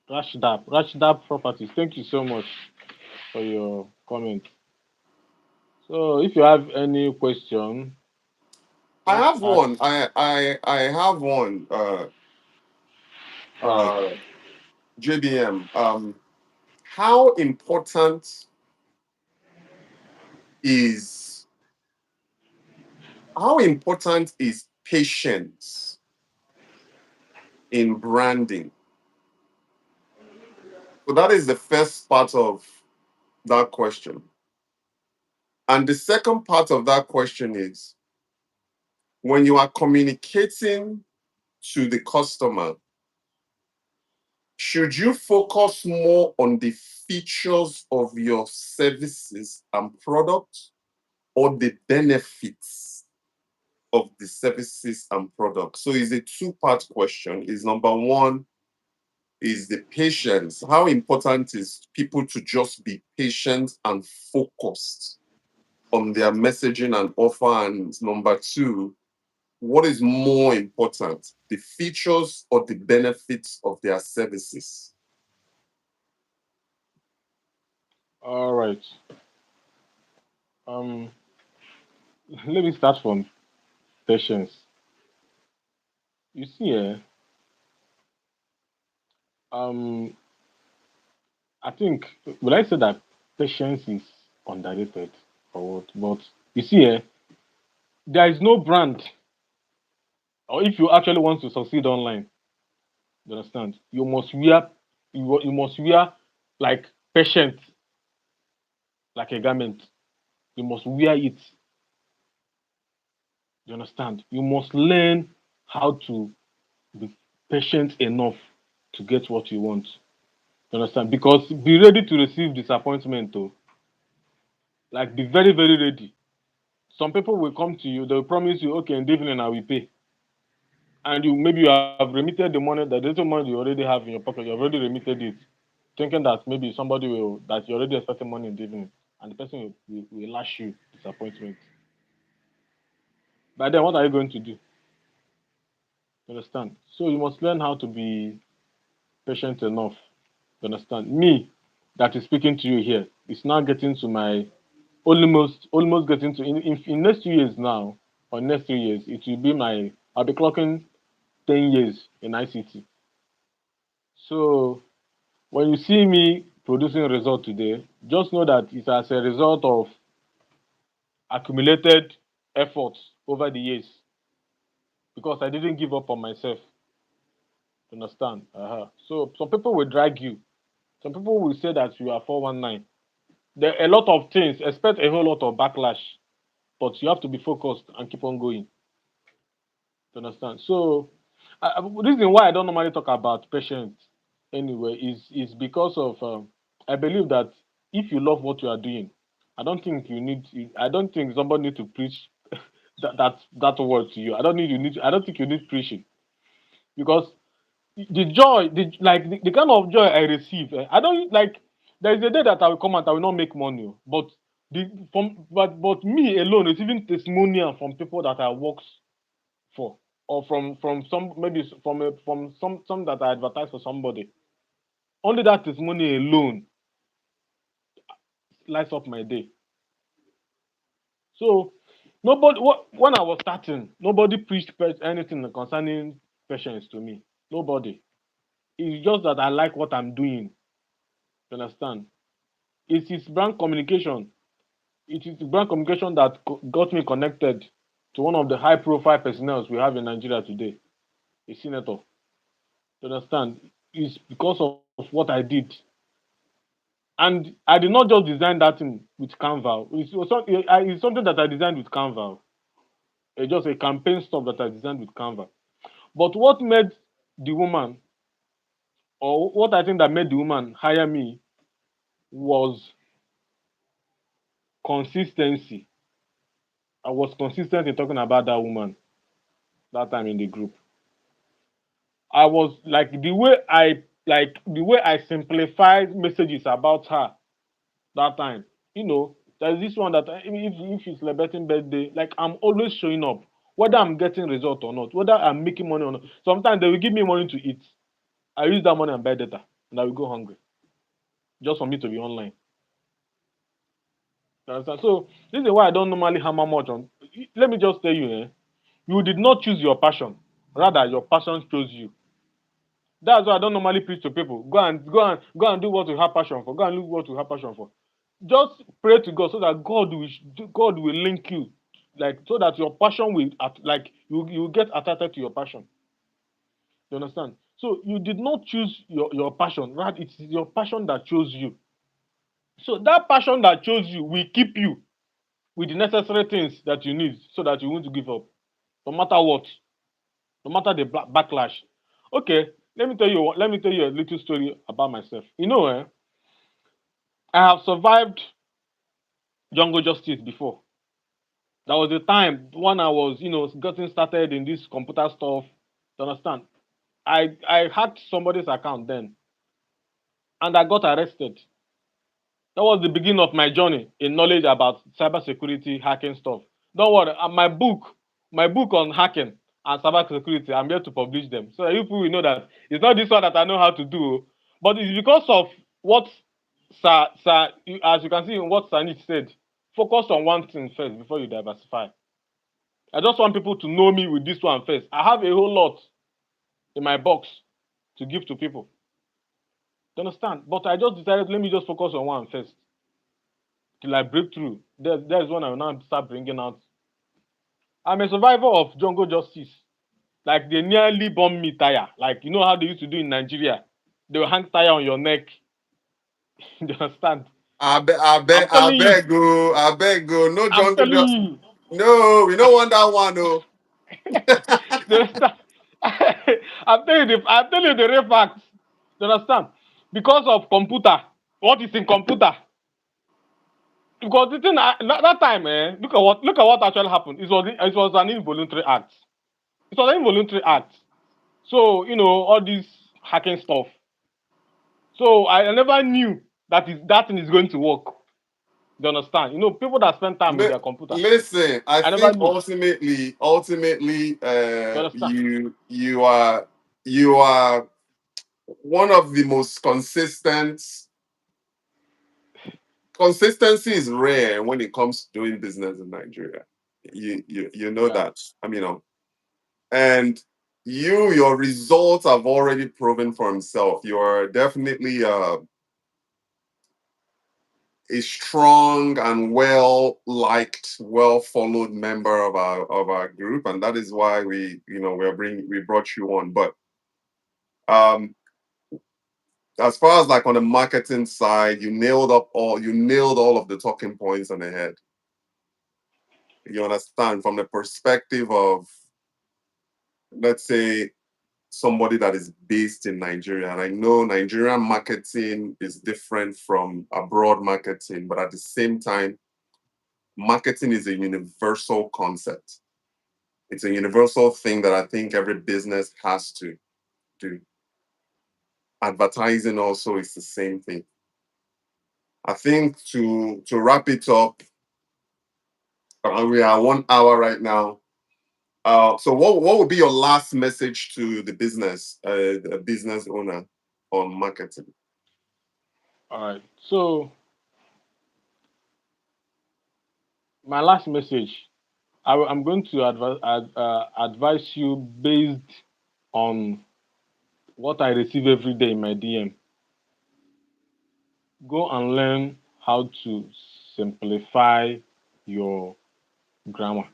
Rashdab Properties, thank you so much for your comment. So if you have any question, I just have ask. one. I have one. All right. Uh, JBM. How important is how important is patience in branding? So that is the first part of that question. And the second part of that question is when you are communicating to the customer, should you focus more on the features of your services and products or the benefits of the services and products? So it's a two-part question. Is number one, is the patience. How important is people to just be patient and focused on their messaging and offer? And number two, what is more important, the features or the benefits of their services? All right. Um, let me start from patience. You see, um, I think will I say that patience is underrated or what? But you see, There is no brand, or if you actually want to succeed online, you understand, you must wear like patient like a garment. You must wear it. You understand? You must learn how to be patient enough to get what you want. You understand? Because be ready to receive disappointment though. Like be very, very ready. Some people will come to you, they'll promise you, okay, in the evening I will pay. And you maybe you have remitted the money, the little money you already have in your pocket, you have already remitted it, thinking that maybe somebody will that you're already expecting money in the evening, and the person will lash you disappointment. By then, what are you going to do? You understand? So you must learn how to be patient enough. You understand? Me, that is speaking to you here, is now getting to my almost getting to in next 2 years now, or next 3 years, it will be my I'll be clocking 10 years in ICT. So when you see me producing a result today, just know that it's as a result of accumulated efforts over the years because I didn't give up on myself. Understand? So some people will drag you. Some people will say that you are 419. There are a lot of things, expect a whole lot of backlash, but you have to be focused and keep on going. You understand? So, the reason why I don't normally talk about patience anyway is because of I believe that if you love what you are doing, I don't think somebody need to preach that word to you. I don't think you need preaching because the joy, the kind of joy I receive, I don't like. There is a day that I will come out, I will not make money, but but me alone receiving testimonial from people that I work for, or from some maybe from some that I advertise for somebody. Only that testimony alone lights up my day. So when I was starting, nobody preached anything concerning patience to me. Nobody. It's just that I like what I'm doing. You understand? It is brand communication. It is brand communication that got me connected to one of the high profile personnel we have in Nigeria today, a senator. You understand? It's because of what I did. And I did not just design that thing with Canva. It's something that I designed with Canva. It's just a campaign stuff that I designed with Canva. But what made the woman, or what I think that made the woman hire me, was consistency. I was consistent in talking about that woman that time in the group. I was like the way I simplified messages about her that time. There's this one that if it's celebrating birthday, like I'm always showing up, whether I'm getting result or not, whether I'm making money or not. Sometimes they will give me money to eat. I use that money and buy data, and I will go hungry just for me to be online. You understand? So this is why I don't normally hammer much on. Let me just tell you, you did not choose your passion, rather your passion chose you. That's why I don't normally preach to people. Go and do what you have passion for. Go and do what you have passion for. Just pray to God so that God will link you, like so that your passion will like you get attracted to your passion. You understand? So you did not choose your passion, right? It's your passion that chose you. So that passion that chose you will keep you with the necessary things that you need so that you won't give up, no matter what, no matter the backlash. Okay, let me tell you a little story about myself. I have survived jungle justice before. That was the time when I was, getting started in this computer stuff. You understand? I hacked somebody's account then, and I got arrested. That was the beginning of my journey in knowledge about cybersecurity hacking stuff. Don't worry, my book on hacking and cybersecurity, I'm here to publish them. So that you people will know that it's not this one that I know how to do, but it's because of what as you can see in what Sanich said, focus on one thing first before you diversify. I just want people to know me with this one first. I have a whole lot in my box to give to people. You understand? But I just decided, let me just focus on one first till I break through. There's when I will now start bringing out I'm a survivor of jungle justice. Like they nearly bomb me tire. Like you know how they used to do in Nigeria. They will hang tire on your neck. You understand? I'm I telling you. beg go, I beg go. No I'm jungle telling just you. no, we don't want that one, no. You understand? I'm telling you the real facts. You understand? Because of computer. What is in computer? Because the thing that time, look at what actually happened. It was an involuntary act. It was an involuntary act. So all this hacking stuff. So I never knew that thing is going to work. You understand? People that spend time with Li- their computer. Listen, I I never think knew. ultimately, You understand? you are one of the most consistent. Consistency is rare when it comes to doing business in Nigeria. You know Yeah. that. And your results have already proven for himself. You are definitely a strong and well liked, well followed member of our group, and that is why we brought you on. But um, as far as like on the marketing side, you nailed all of the talking points on the head. You understand from the perspective of, let's say, somebody that is based in Nigeria. And I know Nigerian marketing is different from abroad marketing, but at the same time, marketing is a universal concept. It's a universal thing that I think every business has to do. Advertising also is the same thing. I think to wrap it up, we are 1 hour right now. So what would be your last message to the business owner on marketing? All right. So my last message, I'm going to advise you based on what I receive every day in my DM. Go and learn how to simplify your grammar.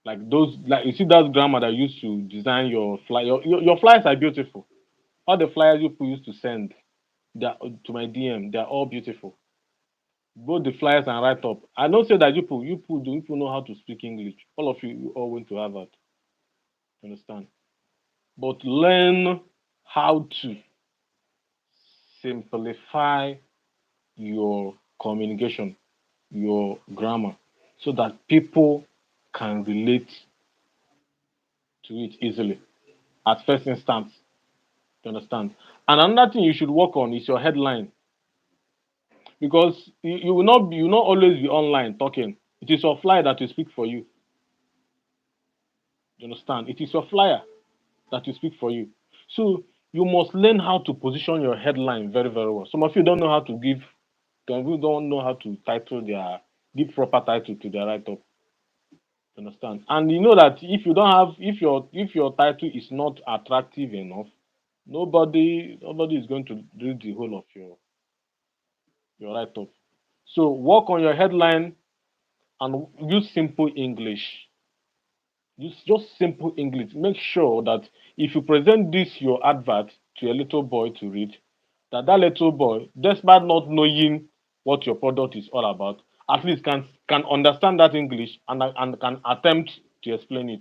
Like you see that grammar that used to design your fly. Your flyers are beautiful. All the flyers you people used to send to my DM, they're all beautiful. Both the flyers and write up. I don't say that you people know how to speak English. All of you all went to Harvard. Understand? But learn how to simplify your communication, your grammar, so that people can relate to it easily at first instance. You understand? And another thing you should work on is your headline, because you will not always be online talking. It is your flyer that will speak for you. You understand? It is your flyer that will speak for you. So you must learn how to position your headline very, very well. Some of you don't know how to give, some of you don't know how to give proper title to their write up. Understand? And you know that if you don't have, if your title is not attractive enough, nobody is going to read the whole of your write up. So work on your headline and use simple English. Use just simple English. Make sure that if you present this your advert to a little boy to read, that little boy, despite not knowing what your product is all about, at least can understand that English and can attempt to explain it.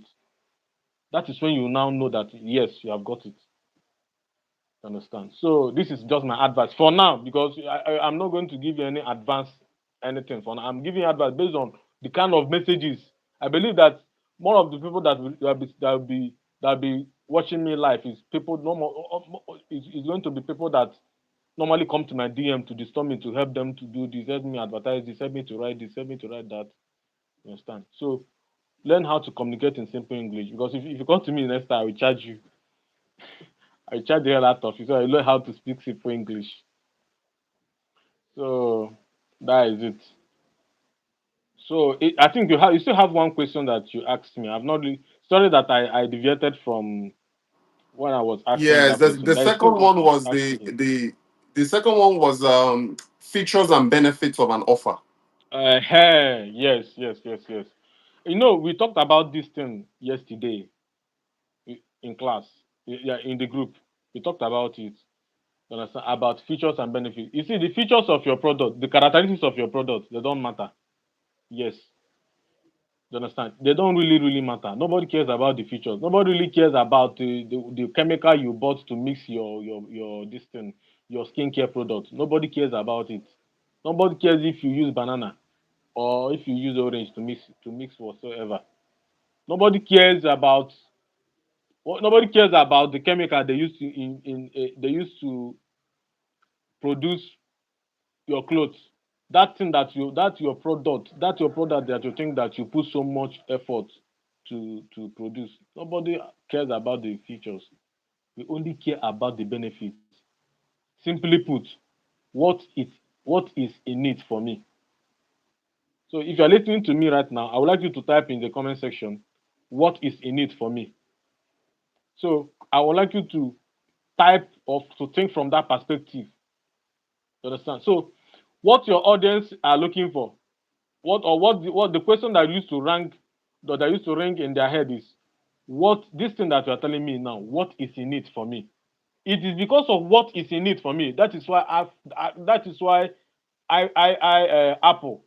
That is when you now know that yes, you have got it. Understand? So this is just my advice for now, because I'm not going to give you any advice anything for now. I'm giving you advice based on the kind of messages. I believe that more of the people that will be watching me live is people normal is going to be people that normally come to my DM to disturb me, to help them to do this, help me advertise this, help me to write this, help me to write that. You understand? So learn how to communicate in simple English, because if you come to me next time, I will charge you. I will charge the hell out of you. So I learn how to speak simple English. So that is it. So I think you still have one question that you asked me. I've not really, sorry that I deviated from when I was asking Yes, that question. the There is second still one was ask again. the second one was features and benefits of an offer. Hey, yes, yes, yes, yes. We talked about this thing yesterday in class, yeah, in the group. We talked about it. You understand? About features and benefits. You see, the features of your product, the characteristics of your product, they don't matter. Yes, you understand? They don't really matter. Nobody cares about the features. Nobody really cares about the chemical you bought to mix your this thing, your skincare product. Nobody cares about it. Nobody cares if you use banana or if you use orange to mix whatsoever. Nobody cares about nobody cares about the chemical they used to they used to produce your clothes. That thing that your product that you think that you put so much effort to produce. Nobody cares about the features. We only care about the benefits. Simply put, what it what is in it for me. So if you're listening to me right now, I would like you to type in the comment section what is in it for me. So I would like you to type or to think from that perspective. You understand? So what your audience are looking for, what the question that used to rank that used to ring in their head is, what this thing that you are telling me now, what is in it for me? It is because of what is in it for me. That is why that is why Apple,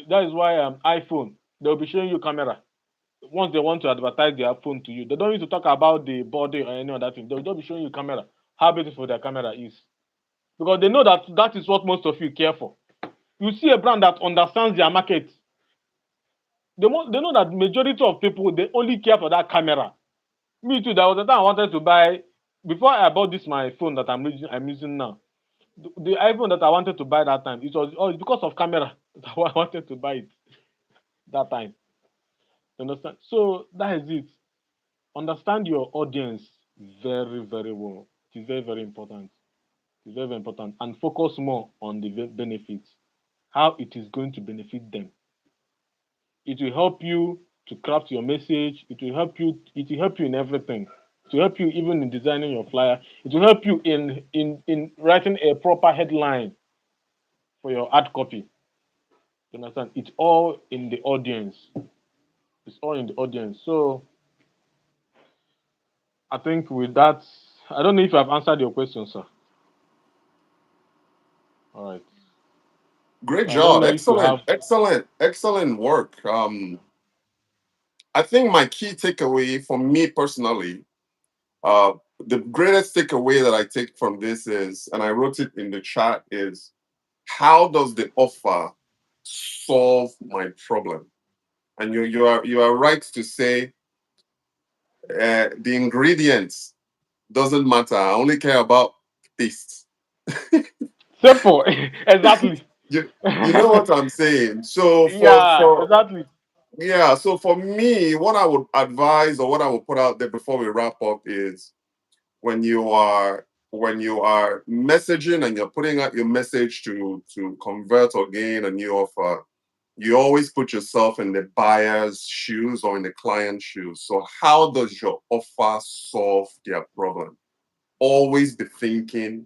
that is why iPhone, they'll be showing you camera. Once they want to advertise their phone to you, they don't need to talk about the body or any other thing. They'll just be showing you camera, how beautiful their camera is, because they know that that is what most of you care for. You see a brand that understands their market, they know that majority of people, they only care for that camera. Me too. There was a time I wanted to buy, before I bought this my phone that I'm using now. The iPhone that I wanted to buy that time, it was because of camera that I wanted to buy it that time. You understand? So that is it. Understand your audience very well. It is very important. It's very important, and focus more on the benefits, how it is going to benefit them. It will help you to craft your message. It will help you in everything. It will help you even in designing your flyer. It will help you in writing a proper headline for your ad copy. You understand? It's all in the audience. It's all in the audience. So I think with that, I don't know if I've answered your question, sir. All right. Great So I don't job. know if you Excellent. have. Excellent. Excellent work. I think my key takeaway for me personally, uh, the greatest takeaway that I take from this is, and I wrote it in the chat, is how does the offer solve my problem? And you are right to say the ingredients doesn't matter. I only care about taste. Simple. Exactly. you you know what I'm saying. So for Yeah, for exactly. yeah, so for me, what I would advise or what I would put out there before we wrap up is when you are messaging and you're putting out your message to convert or gain a new offer, you always put yourself in the buyer's shoes or in the client's shoes. So how does your offer solve their problem? Always be thinking,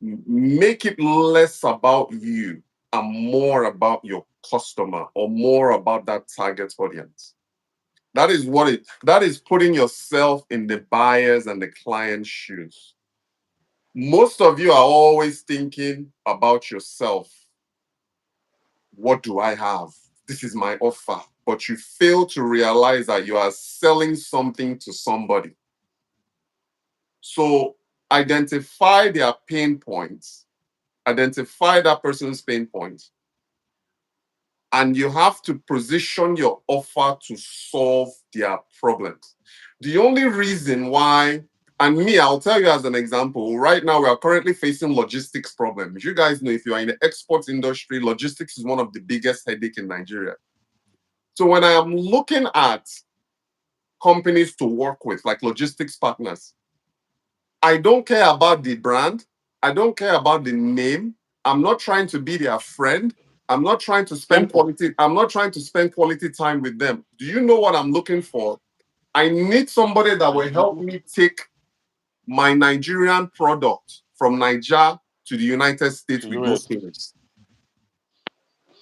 make it less about you and more about your customer or more about that target audience. That is putting yourself in the buyer's and the client's shoes. Most of you are always thinking about yourself. What do I have? This is my offer. But you fail to realize that you are selling something to somebody. So identify their pain points, identify that person's pain points, and you have to position your offer to solve their problems. The only reason why, and me, I'll tell you as an example, right now we are currently facing logistics problems. You guys know if you are in the export industry, logistics is one of the biggest headache in Nigeria. So when I am looking at companies to work with, like logistics partners, I don't care about the brand. I don't care about the name. I'm not trying to be their friend. Simple. I'm not trying to spend quality time with them. Do you know what I'm looking for? I need somebody that I will help do. me take my Nigerian product from Niger to the United States To with no US. stories.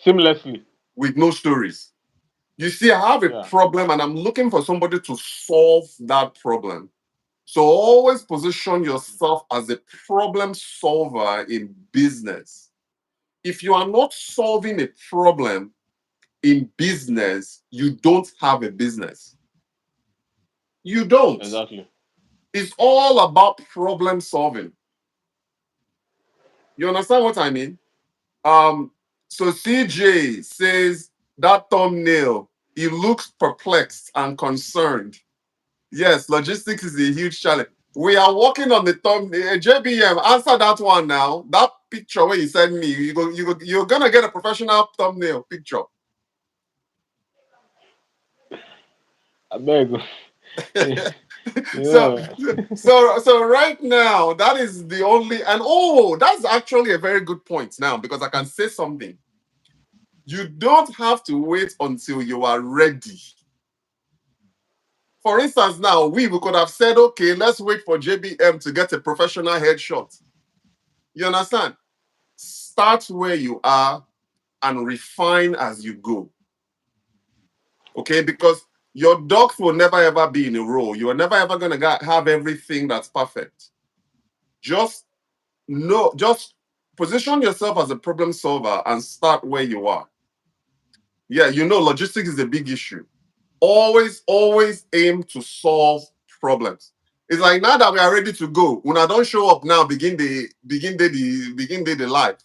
Seamlessly. With no stories. You see, I have a Yeah. problem and I'm looking for somebody to solve that problem. So always position yourself as a problem solver in business. If you are not solving a problem in business, you don't have a business. You don't. Exactly. It's all about problem solving. You understand what I mean? Um, so CJ says that thumbnail, he looks perplexed and concerned. Yes, logistics is a huge challenge. We are working on the thumbnail. JBM, answer that one now. That picture where you send me, you're gonna get a professional thumbnail picture. I beg. you so know. so right now that is the only, and oh, that's actually a very good point now because I can say something. You don't have to wait until you are ready. For instance, now we could have said, okay, let's wait for JBM to get a professional headshot. You understand? Start where you are and refine as you go. Okay, because your ducks will never ever be in a row. You are never ever gonna have everything that's perfect. Just just position yourself as a problem solver and start where you are. Yeah, logistics is a big issue. Always aim to solve problems. It's like now that we are ready to go, when I don't show up now, begin the live.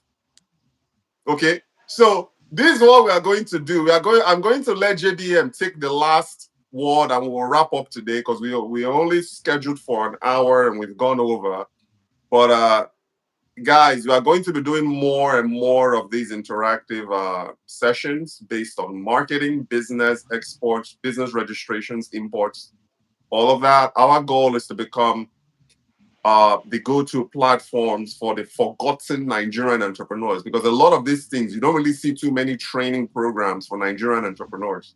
Okay, so this is what we are going to do. I'm going to let JDM take the last word, and we'll wrap up today because we are only scheduled for an hour and we've gone over. But guys, we are going to be doing more and more of these interactive sessions based on marketing, business, exports, business registrations, imports, all of that. Our goal is to become the go-to platforms for the forgotten Nigerian entrepreneurs because a lot of these things you don't really see too many training programs for Nigerian entrepreneurs.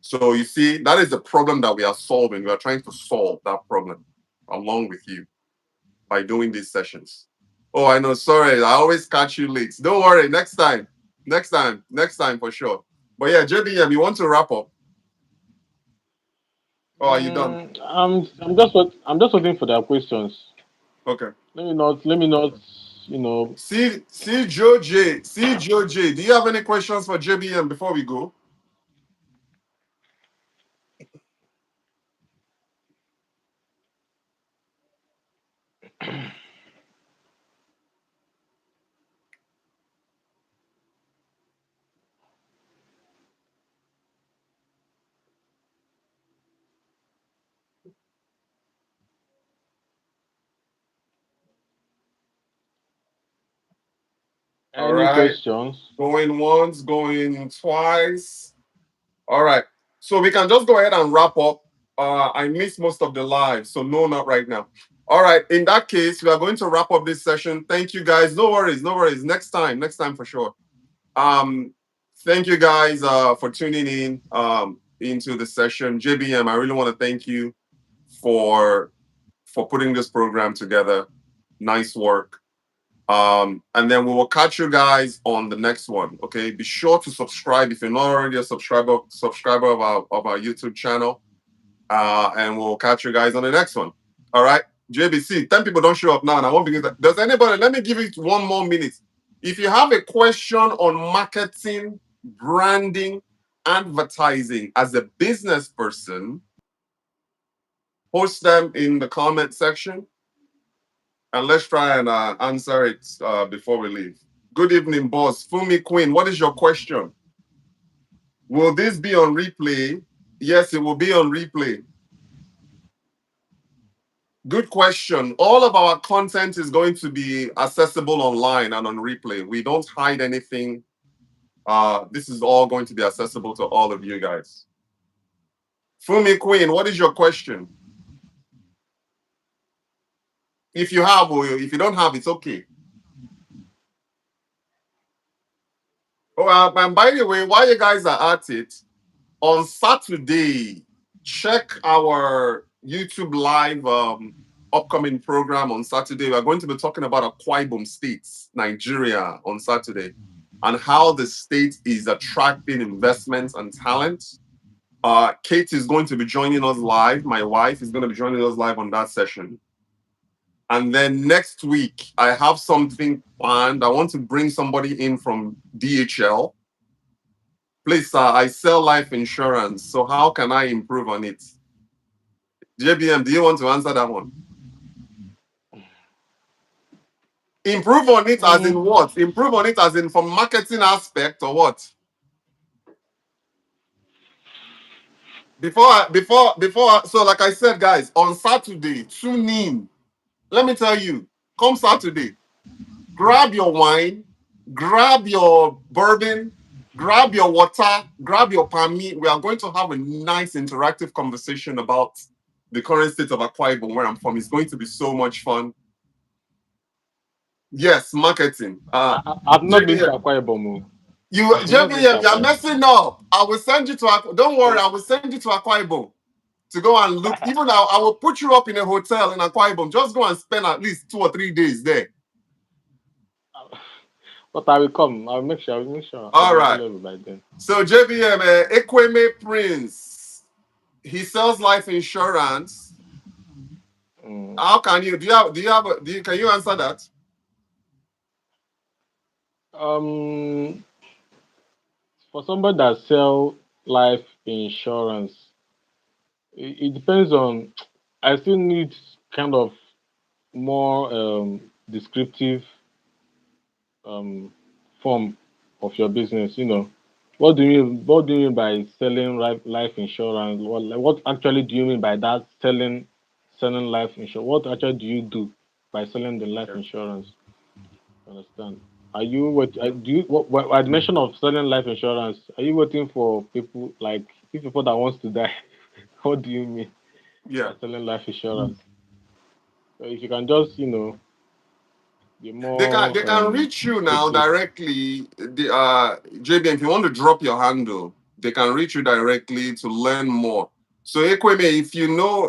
So you see, that is the problem that we are solving. We are trying to solve that problem along with you by doing these sessions. Oh, I know. Sorry, I always catch you late. Don't worry. Next time for sure. But yeah, JBM, you want to wrap up? Oh, are you done? I'm just waiting for their questions. Okay. Let me not See Joe J. See Joe J. Do you have any questions for JBM before we go? All any right. questions. Going once, going twice. All right. So we can just go ahead and wrap up. I missed most of the live, so no, not right now. All right. In that case, we are going to wrap up this session. Thank you guys. No worries, no worries. Next time for sure. Um, thank you guys for tuning in into the session. JBM, I really want to thank you for putting this program together. Nice work. And then we will catch you guys on the next one. Okay, be sure to subscribe if you're not already a subscriber of our YouTube channel. And we'll catch you guys on the next one. All right, JBC. 10 people don't show up now, and I won't begin. Does anybody? Let me give it 1 more minute. If you have a question on marketing, branding, advertising as a business person, post them in the comment section, and let's try and answer it before we leave. Good evening, boss. Fumi Queen, what is your question? Will this be on replay? Yes, it will be on replay. Good question. All of our content is going to be accessible online and on replay. We don't hide anything. This is all going to be accessible to all of you guys. Fumi Queen, what is your question? If you have, or if you don't have, it's okay. Oh, and by the way, while you guys are at it, on Saturday, check our YouTube live upcoming program on Saturday. We are going to be talking about Akwa Ibom State, Nigeria, on Saturday. and how the state is attracting investments and talent. Kate is going to be joining us live. My wife is going to be joining us live on that session. And then next week, I have something planned. I want to bring somebody in from DHL. Please, sir, I sell life insurance. So how can I improve on it? JBM, do you want to answer that one? Improve on it as in Mm, what? Improve on it as in from marketing aspect or what? So like I said, guys, on Saturday, tune in. Let me tell you, come Saturday, grab your wine, grab your bourbon, grab your water, grab your palmy. We are going to have a nice interactive conversation about the current state of Akwa Ibom, where I'm from. It's going to be so much fun. Yes, marketing. I've not been to JBM, Akwa Ibom. you I've not been to JBM, you're Akwa messing up. I will send you to. Don't worry, Ibom. I will send you to Akwa Ibom to go and look. Even I will put you up in a hotel in Akwa Ibom. Just go and spend at least 2 or 3 days there. But I will come. I'll make sure. I'll make sure I'll All be right. available by then. So JBM, Ekweme Prince, he sells life insurance. Mm. How can you? Can you answer that? Um, for somebody that sell life insurance, it depends on. I still need kind of more descriptive um, form of your business. What do you mean? What do you mean by selling life insurance? What actually do you mean by that selling life insurance? What actually do you do by selling the life insurance? Understand? Are you what? Do you what? At the mention of selling life insurance, are you waiting for people like people that wants to die? What do you mean Yeah. by selling life insurance? So if you can just be more They can reach you now descriptive. directly. JBM, if you want to drop your handle, they can reach you directly to learn more. So Ekweme,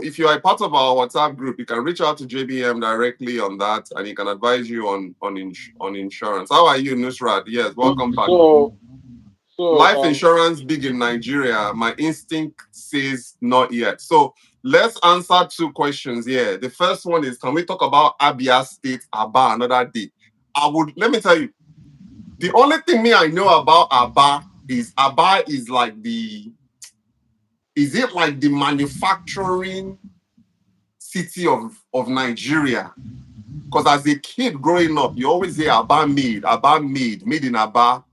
if you are a part of our WhatsApp group, you can reach out to JBM directly on that, and he can advise you on insurance. How are you, Nusrat? Yes, So welcome back. so so Life insurance big in Nigeria? My instinct says not yet. So let's answer two questions here. The first one is, can we talk about Abia State, Aba, another day? Let me tell you, the only thing me I know about Aba is like is it like the manufacturing city of Nigeria? Because as a kid growing up, you always hear Aba made in Aba.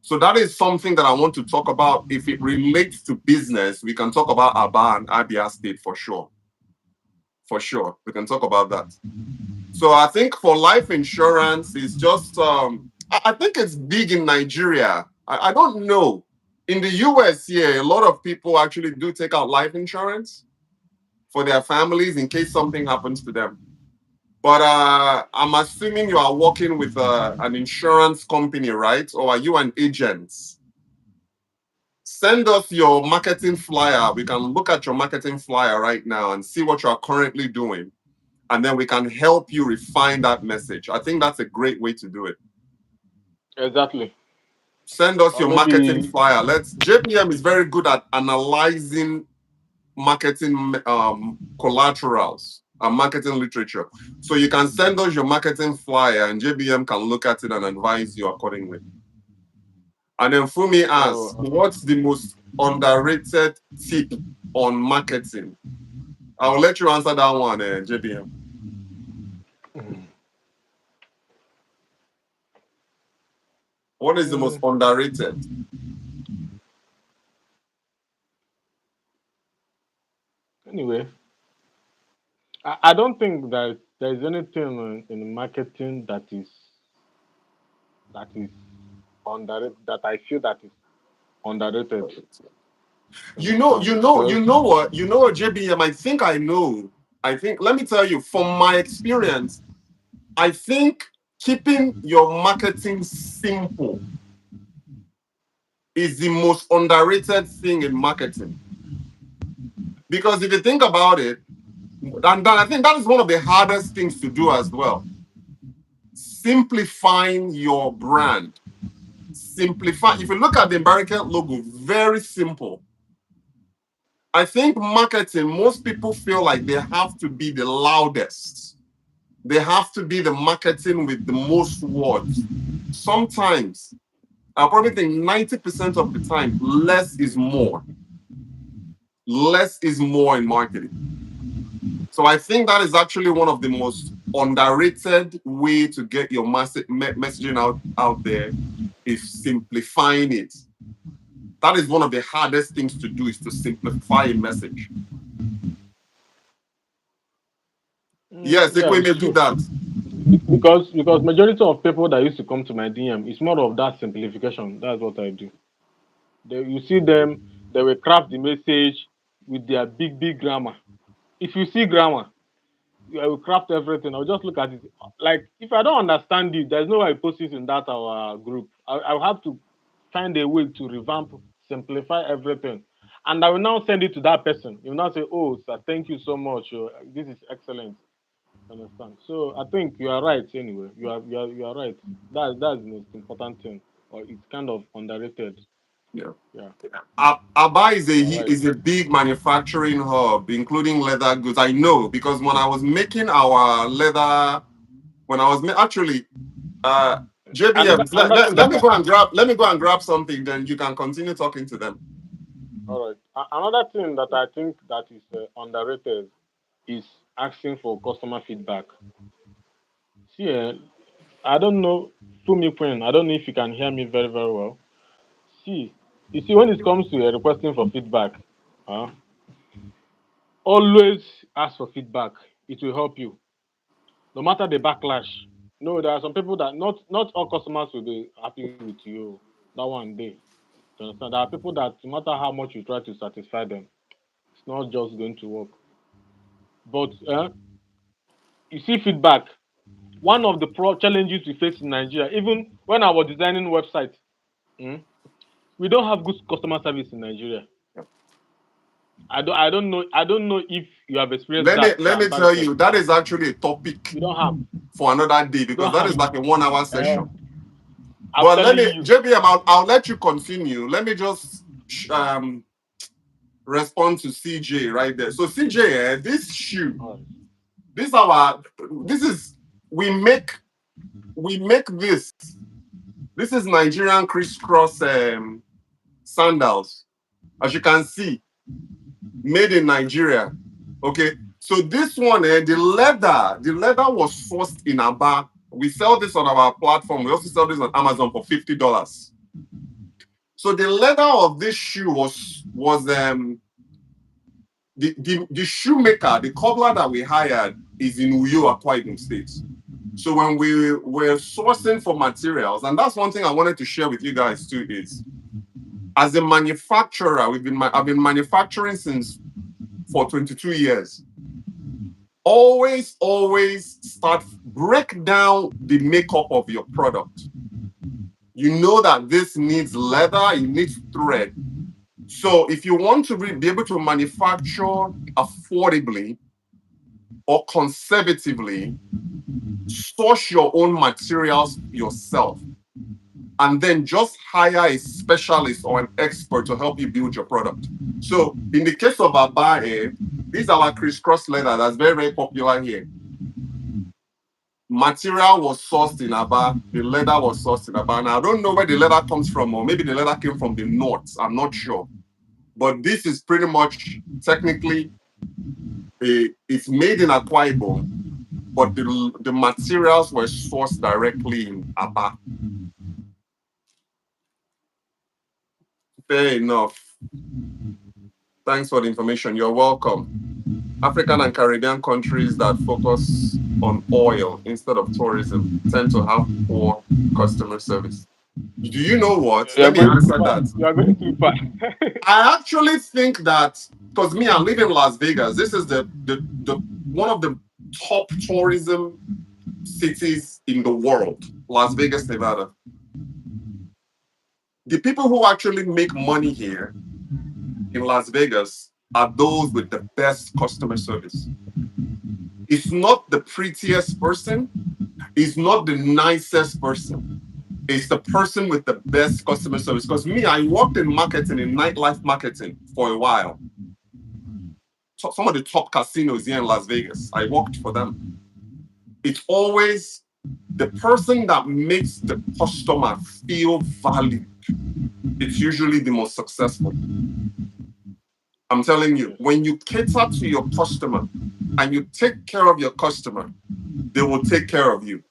So that is something that I want to talk about. If it relates to business, we can talk about Aba and Abia State for sure. For sure. We can talk about that. So I think for life insurance, it's just I think it's big in Nigeria. I don't know. In the US here, a lot of people actually do take out life insurance for their families in case something happens to them. But I'm assuming you are working with an insurance company, right? Or are you an agent? Send us your marketing flyer. We can look at your marketing flyer right now and see what you are currently doing. And then we can help you refine that message. I think that's a great way to do it. exactly. Send us Or your marketing maybe flyer. JPM is very good at analyzing marketing collaterals and marketing literature. So you can send us your marketing flyer and JBM can look at it and advise you accordingly. And then Fumi asks, oh what's the most underrated tip on marketing? I'll let you answer that one, JBM. What is the most mm, underrated? anyway, I don't think that there's anything in marketing that is underrated that I feel that is underrated. You know, Understand? you know, Because you know what, JBM. I think I know. I think. Let me tell you, from my experience, I think keeping your marketing simple is the most underrated thing in marketing. Because if you think about it, and then I think that is one of the hardest things to do as well. Simplifying your brand, simplify. If you look at the Mbariket logo, very simple. I think marketing, most people feel like they have to be the loudest. They have to be the marketing with the most words. Sometimes, I probably think 90% of the time, less is more. Less is more in marketing. So I think that is actually one of the most underrated way to get your messaging out there is simplifying it. That is one of the hardest things to do is to simplify a message. Yes, Yeah, Ekwe it's may do true. that. Because majority of people that used to come to my DM, it's more of that simplification. That's what I do. You see them, they will craft the message with their big grammar. If you see grammar, I will craft everything. I'll just look at it. Like if I don't understand it, there's no way I post it in that our group. I'll have to find a way to revamp, simplify everything, and I will now send it to that person. You will now say, "Oh, sir, thank you so much. This is excellent." Understand? So I think you are right. Anyway, you are right. That's the most important thing, or it's kind of underrated. Yeah. Yeah, Aba you are right. is a big manufacturing hub, including leather goods. I know because when I was making our leather, when I was actually Another JBM, another thing let that me go and grab something, then you can continue talking to them. all right. Another thing that I think that is underrated is asking for customer feedback. See, I don't know, Fumi Queen. I don't know if you can hear me very well. See, you see, when it comes to requesting for feedback, uh, always ask for feedback. It will help you, no matter the backlash. No, there are some people that not all customers will be happy with you. That one day, you understand? There are people that no matter how much you try to satisfy them, it's not just going to work. But you see, feedback. One of the challenges we face in Nigeria, even when I was designing websites, mm, we don't have good customer service in Nigeria. I don't know if you have experienced that, Let me tell Mbariket. you, that is actually a topic We don't have. for another day We because don't that have. is like a 1 hour Uh, session. I'm But let telling me, you. JBM, I'll let you continue. Let me just respond to CJ right there. So CJ, this shoe, Uh, this our, this is we make this. This is Nigerian crisscross sandals, as you can see, made in Nigeria. Okay, so this one, the leather was sourced in Aba. We sell this on our platform. We also sell this on Amazon for $50. So the leather of this shoe was the shoemaker, the cobbler that we hired is in Uyo, Akwa Ibom State. So when we were sourcing for materials, and that's one thing I wanted to share with you guys too, is as a manufacturer, I've been manufacturing since for 22 years. Always break down the makeup of your product. You know that this needs leather, it needs thread. So if you want to be able to manufacture affordably or conservatively, source your own materials yourself. And then just hire a specialist or an expert to help you build your product. So in the case of Abae, this is our crisscross leather that's very popular here. Material was sourced in Aba, the leather was sourced in Aba. Now I don't know where the leather comes from, or maybe the leather came from the north. I'm not sure. But this is pretty much technically it's made in Akwa Ibom, but the materials were sourced directly in Aba. Fair enough. Thanks for the information. You're welcome. African and Caribbean countries that focus on oil instead of tourism tend to have poor customer service. Do you know what? you Let are me going too answer far. that. You are going too far. I actually think that because me, I live in Las Vegas. This is the one of the top tourism cities in the world, Las Vegas, Nevada. The people who actually make money here in Las Vegas are those with the best customer service. It's not the prettiest person, it's not the nicest person. It's the person with the best customer service. Because me, I worked in marketing, in nightlife marketing for a while. So some of the top casinos here in Las Vegas, I worked for them. It's always the person that makes the customer feel valued. It's usually the most successful. I'm telling you, Yes. when you cater to your customer and you take care of your customer, they will take care of you.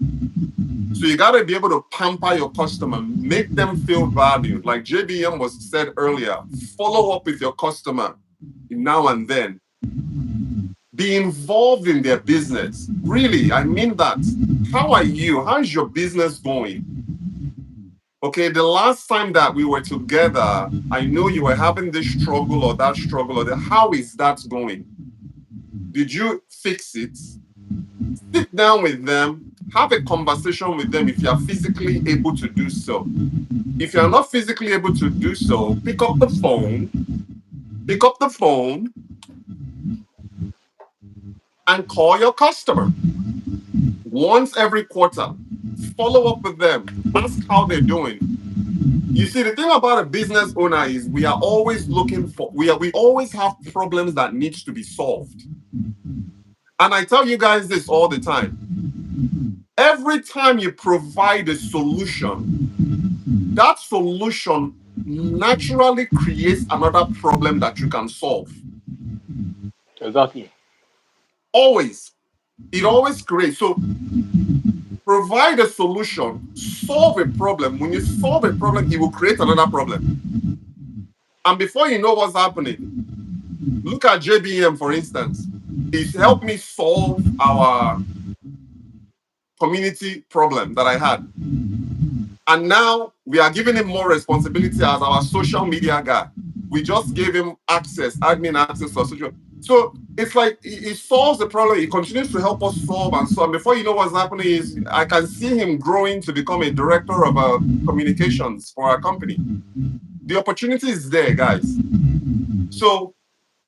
So you got to be able to pamper your customer, make them feel valued. Like JBM was said earlier, follow up with your customer now and then. Be involved in their business. Really, I mean that. How are you? How's your business going? Okay, the last time that we were together, I know you were having this struggle or that struggle or that. How is that going? Did you fix it? Sit down with them, have a conversation with them if you are physically able to do so. If you're not physically able to do so, pick up the phone and call your customer once every quarter. Follow up with them, ask how they're doing. You see, the thing about a business owner is we are always looking for, we always have problems that needs to be solved. And I tell you guys this all the time. Every time you provide a solution, that solution naturally creates another problem that you can solve. Exactly. Always. It always creates. So provide a solution, solve a problem. When you solve a problem, it will create another problem. And before you know what's happening, look at JBM, for instance. It's helped me solve our community problem that I had. And now we are giving him more responsibility as our social media guy. We just gave him access, admin access to our social. So it's like he solves the problem. He continues to help us solve and solve. Before you know what's happening is I can see him growing to become a director of communications for our company. The opportunity is there, guys. So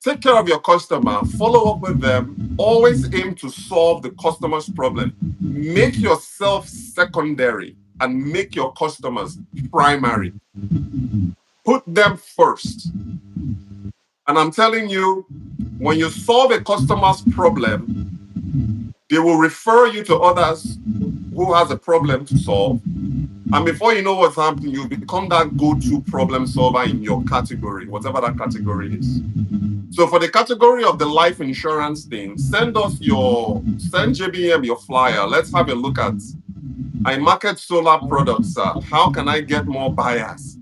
take care of your customer, follow up with them, always aim to solve the customer's problem. Make yourself secondary and make your customers primary. Put them first. And I'm telling you, when you solve a customer's problem, they will refer you to others who has a problem to solve. And before you know what's happening, you become that go-to problem solver in your category, whatever that category is. So for the category of the life insurance thing, send JBM your flyer. Let's have a look at. I market solar products. How can I get more buyers?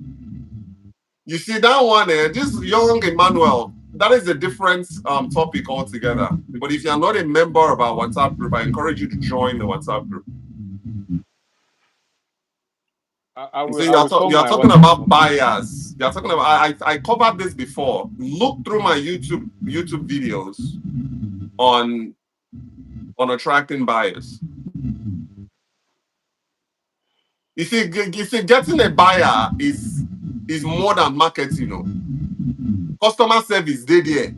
You see that one, this young Emmanuel, that is a different topic altogether. But if you're not a member of our WhatsApp group, I encourage you to join the WhatsApp group. You see, I will form you're my talking WhatsApp about number. buyers. You're talking about. I covered this before. Look through my YouTube videos on attracting buyers. You see, getting a buyer is more than marketing. Customer service, they there.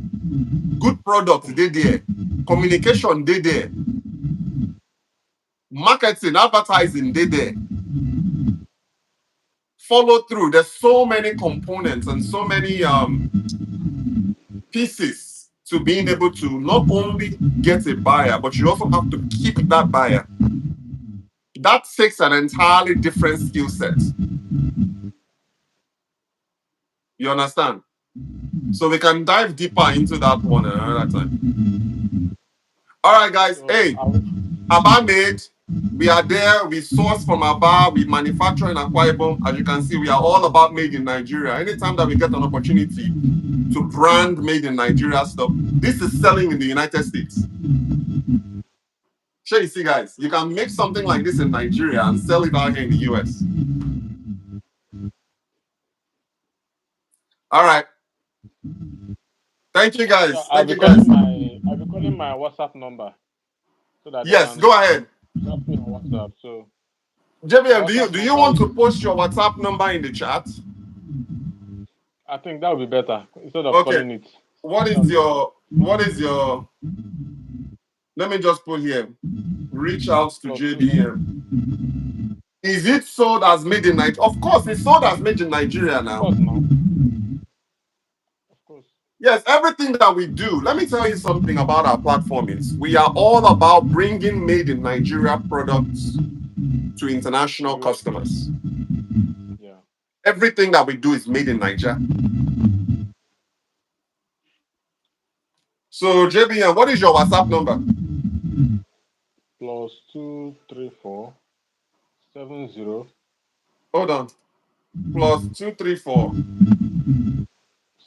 Good product, they there. Communication, they there. Marketing, advertising, they there. Follow through. There's so many components and so many pieces to being able to not only get a buyer, but you also have to keep that buyer. That takes an entirely different skill set. You understand? So we can dive deeper into that one another time. All right, guys. So Hey, Aba made. We are there. We source from Aba. We manufacture in Akwa Ibom. As you can see, we are all about made in Nigeria. Anytime that we get an opportunity to brand made in Nigeria stuff, this is selling in the United States. Sure, you see, guys, you can make something like this in Nigeria and sell it out here in the US. All right. Thank you, yeah, guys. I'll Thank be you, guys. calling my WhatsApp number so that they Yes, can go ahead. chat me on WhatsApp. So my JBM, WhatsApp do you number want is, to post your WhatsApp number in the chat? I think that would be better instead of Okay. calling it. What That would is be better. your let me just put here. Reach out to Plus 2 9. JBM. Is it sold as made in Nigeria? Of course, it's sold as made in Nigeria Of now. course, now. Of course. Yes, everything that we do. Let me tell you something about our platform is we are all about bringing made in Nigeria products to international US. customers. Yeah. Everything that we do is made in Nigeria. So JBN, what is your WhatsApp number? +234 70 Hold on. Plus 234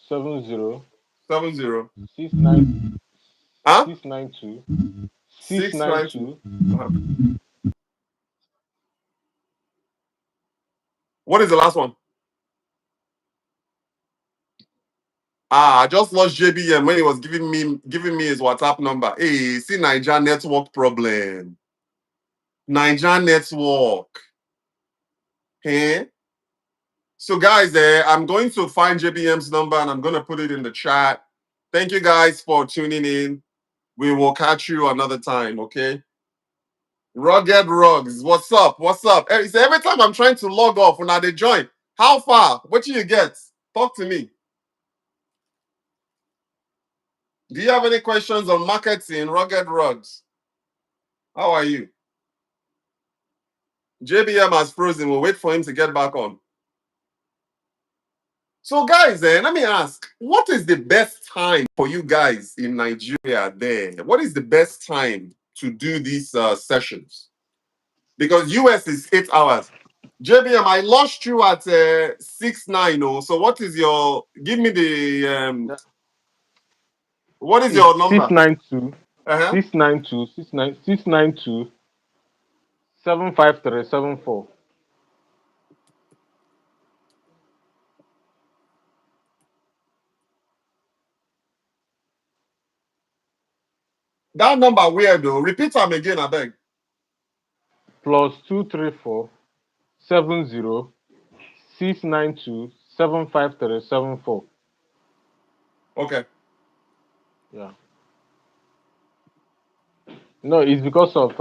70 70. 69 Huh? 692 692. 692 Uh-huh. What is the last one? I just lost JBM when he was giving me his WhatsApp number. Hey, see Niger network problem. Niger network. Hey. So guys, I'm going to find JBM's number and I'm going to put it in the chat. Thank you guys for tuning in. We will catch you another time, okay? Rugged Rugs, what's up? What's up? So every time I'm trying to log off when I they join, how far? What do you get? Talk to me. Do you have any questions on marketing, Rugged Rugs? How are you? JBM has frozen. We'll wait for him to get back on. So, guys, let me ask, what is the best time for you guys in Nigeria there? What is the best time to do these sessions? Because US is 8 hours. JBM, I lost you at 6 9. Oh, so what is your? Give me the. Yeah. What is It's your number? 692 Uh-huh. 692 692 75374. That number weird though. Repeat them again, I beg. +234 70 692 75374. Okay, Yeah. No, it's because of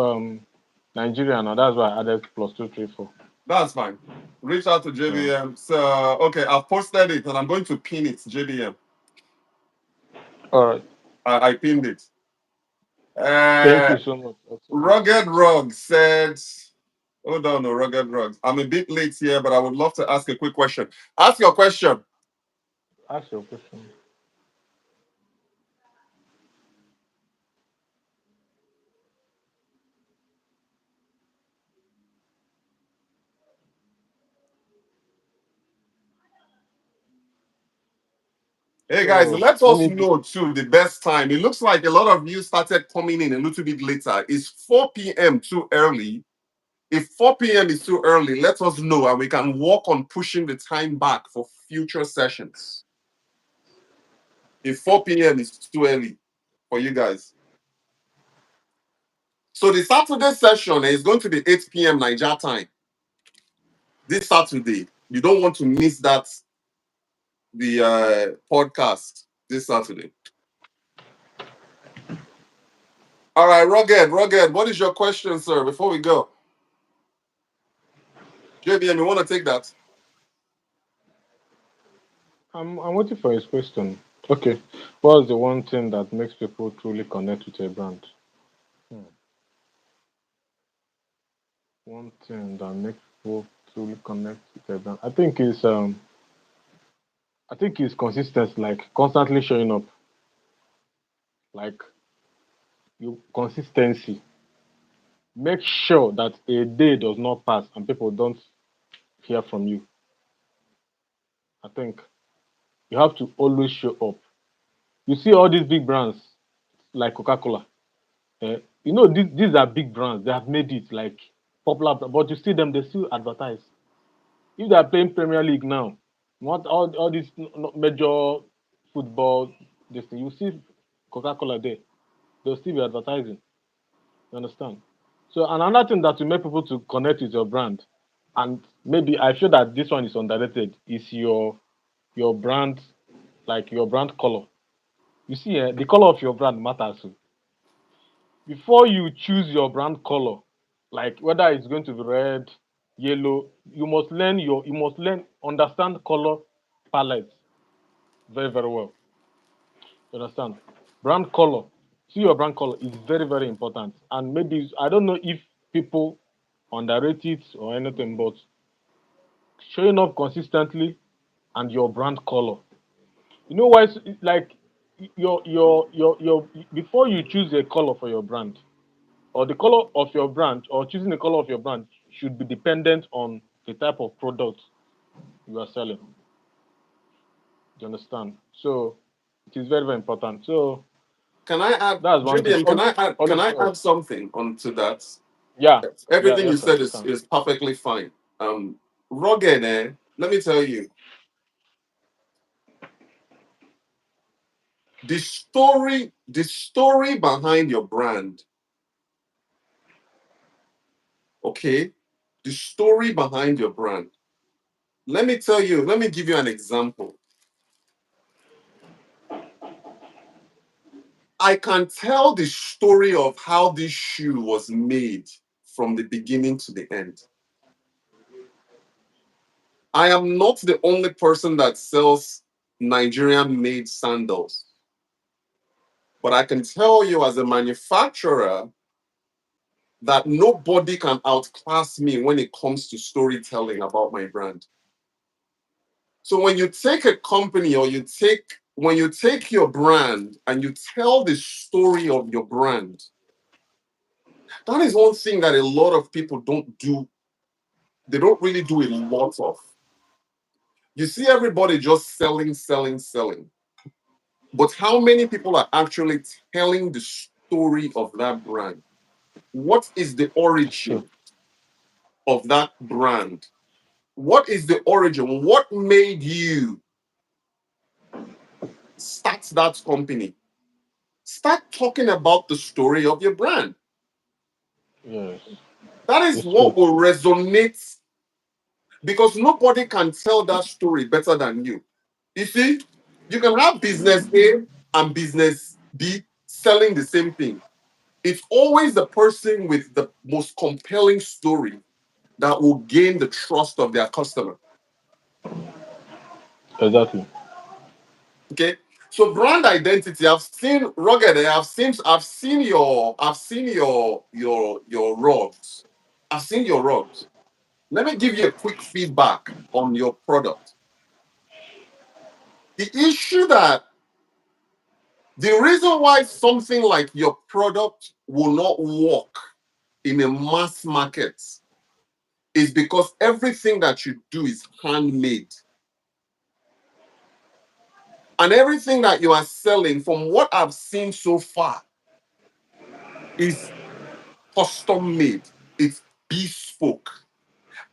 Nigeria now. That's why I added +234. that's fine. Reach out to Yeah. JBM. So okay, I've posted it and I'm going to pin it. JBM. All right. I pinned it. Thank Uh, you so much. I'll check it. Rugged Rug said, hold on, no, Rugged Rug. I'm a bit late here, but I would love to ask a quick question. Ask your question. Ask your question. Hey guys, So let let us me gi- know too the best time. It looks like a lot of you started coming in a little bit later. Is 4 p.m. too early? If 4 p.m. is too early, let us know and we can work on pushing the time back for future sessions. If 4 p.m. is too early for you guys. So the Saturday session is going to be 8 p.m. Niger time. This Saturday. You don't want to miss that the podcast this Saturday. All right, Rugged, what is your question, sir? Before we go, JBM, you want to take that? I'm waiting for his question. Okay. What's the one thing that makes people truly connect with a brand? Hmm. One thing that makes people truly connect with a brand. I think it's consistency, like constantly showing up. Like you consistency. Make sure that a day does not pass and people don't hear from you. I think you have to always show up. You see all these big brands like Coca-Cola. These are big brands. They have made it like popular, but you see them, they still advertise. If they are playing Premier League now, what all these major football, this thing, you see Coca-Cola there, they'll still be advertising. You understand? So another thing that will make people to connect with your brand, and maybe I feel that this one is underrated, is your brand, like your brand color. You see, the color of your brand matters. Oh. Before you choose your brand color, like whether it's going to be red, yellow. You must learn understand color palette very very well. You understand? Brand color. See your brand color is very very important. And maybe I don't know if people underrate it or anything, but showing up consistently and your brand color. You know why? Like your before you choose a color for your brand or the color of your brand or choosing the color of your brand should be dependent on the type of product you are selling. You understand? So it is very very important. So Can I add, that's one thing. Julian? Can Always I go ahead. add something onto that? Yeah, yeah, Everything you yes, sir. said You can. is perfectly fine. Rugged, eh? Let me tell you, the story behind your brand, okay? The story behind your brand. Let me tell you, let me give you an example. I can tell the story of how this shoe was made from the beginning to the end. I am not the only person that sells Nigerian made sandals, but I can tell you as a manufacturer that nobody can outclass me when it comes to storytelling about my brand. So when you take a company or when you take your brand and you tell the story of your brand, that is one thing that a lot of people don't do. They don't really do a lot of. You see everybody just selling, selling, selling. But how many people are actually telling the story of that brand? What is the It's true. origin of that brand? What is the origin? What made you start that company? Start talking about the story of your brand. Yes, That is it's true. what will resonate because nobody can tell that story better than you. You see, you can have business A and business B selling the same thing. It's always the person with the most compelling story that will gain the trust of their customer. Exactly. Okay. So brand identity, I've seen rugged, I've seen your rods. I've seen your rods. Let me give you a quick feedback on your product. The issue that the reason why something like your product will not work in a mass market is because everything that you do is handmade. And everything that you are selling, from what I've seen so far, is custom made. It's bespoke.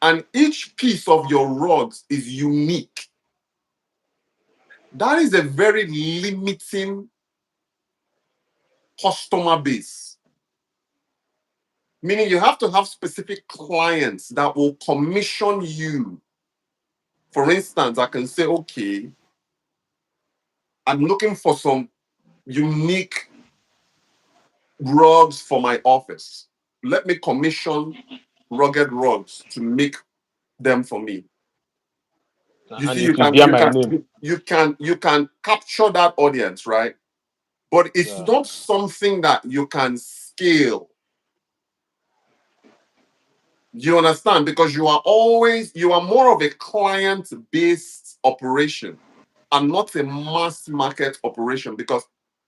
And each piece of your rods is unique. That is a very limiting customer base. Meaning you have to have specific clients that will commission you. For instance, I can say, okay, I'm looking for some unique rugs for my office. Let me commission rugged rugs to make them for me. You And see, it will bear my name. you can capture that audience, right? But it's Yeah, not something that you can scale. You understand? Because you are more of a client-based operation and not a mass market operation. Because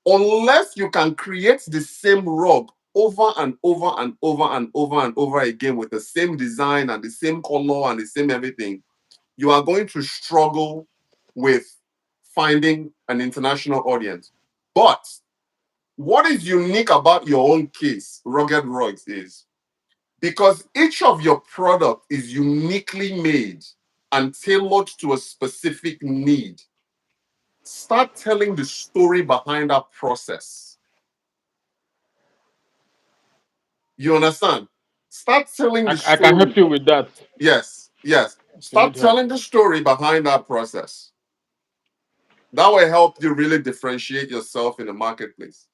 unless you can create the same rug over and over and over and over and over again with the same design and the same color and the same everything, you are going to struggle with finding an international audience. But what is unique about your own case, Rugged Rugs, is because each of your product is uniquely made and tailored to a specific need. Start telling the story behind that process. You understand? Start telling the I can help story. you with that Yes, yes. if you Start need help. telling the story behind that process. That will help you really differentiate yourself in the marketplace.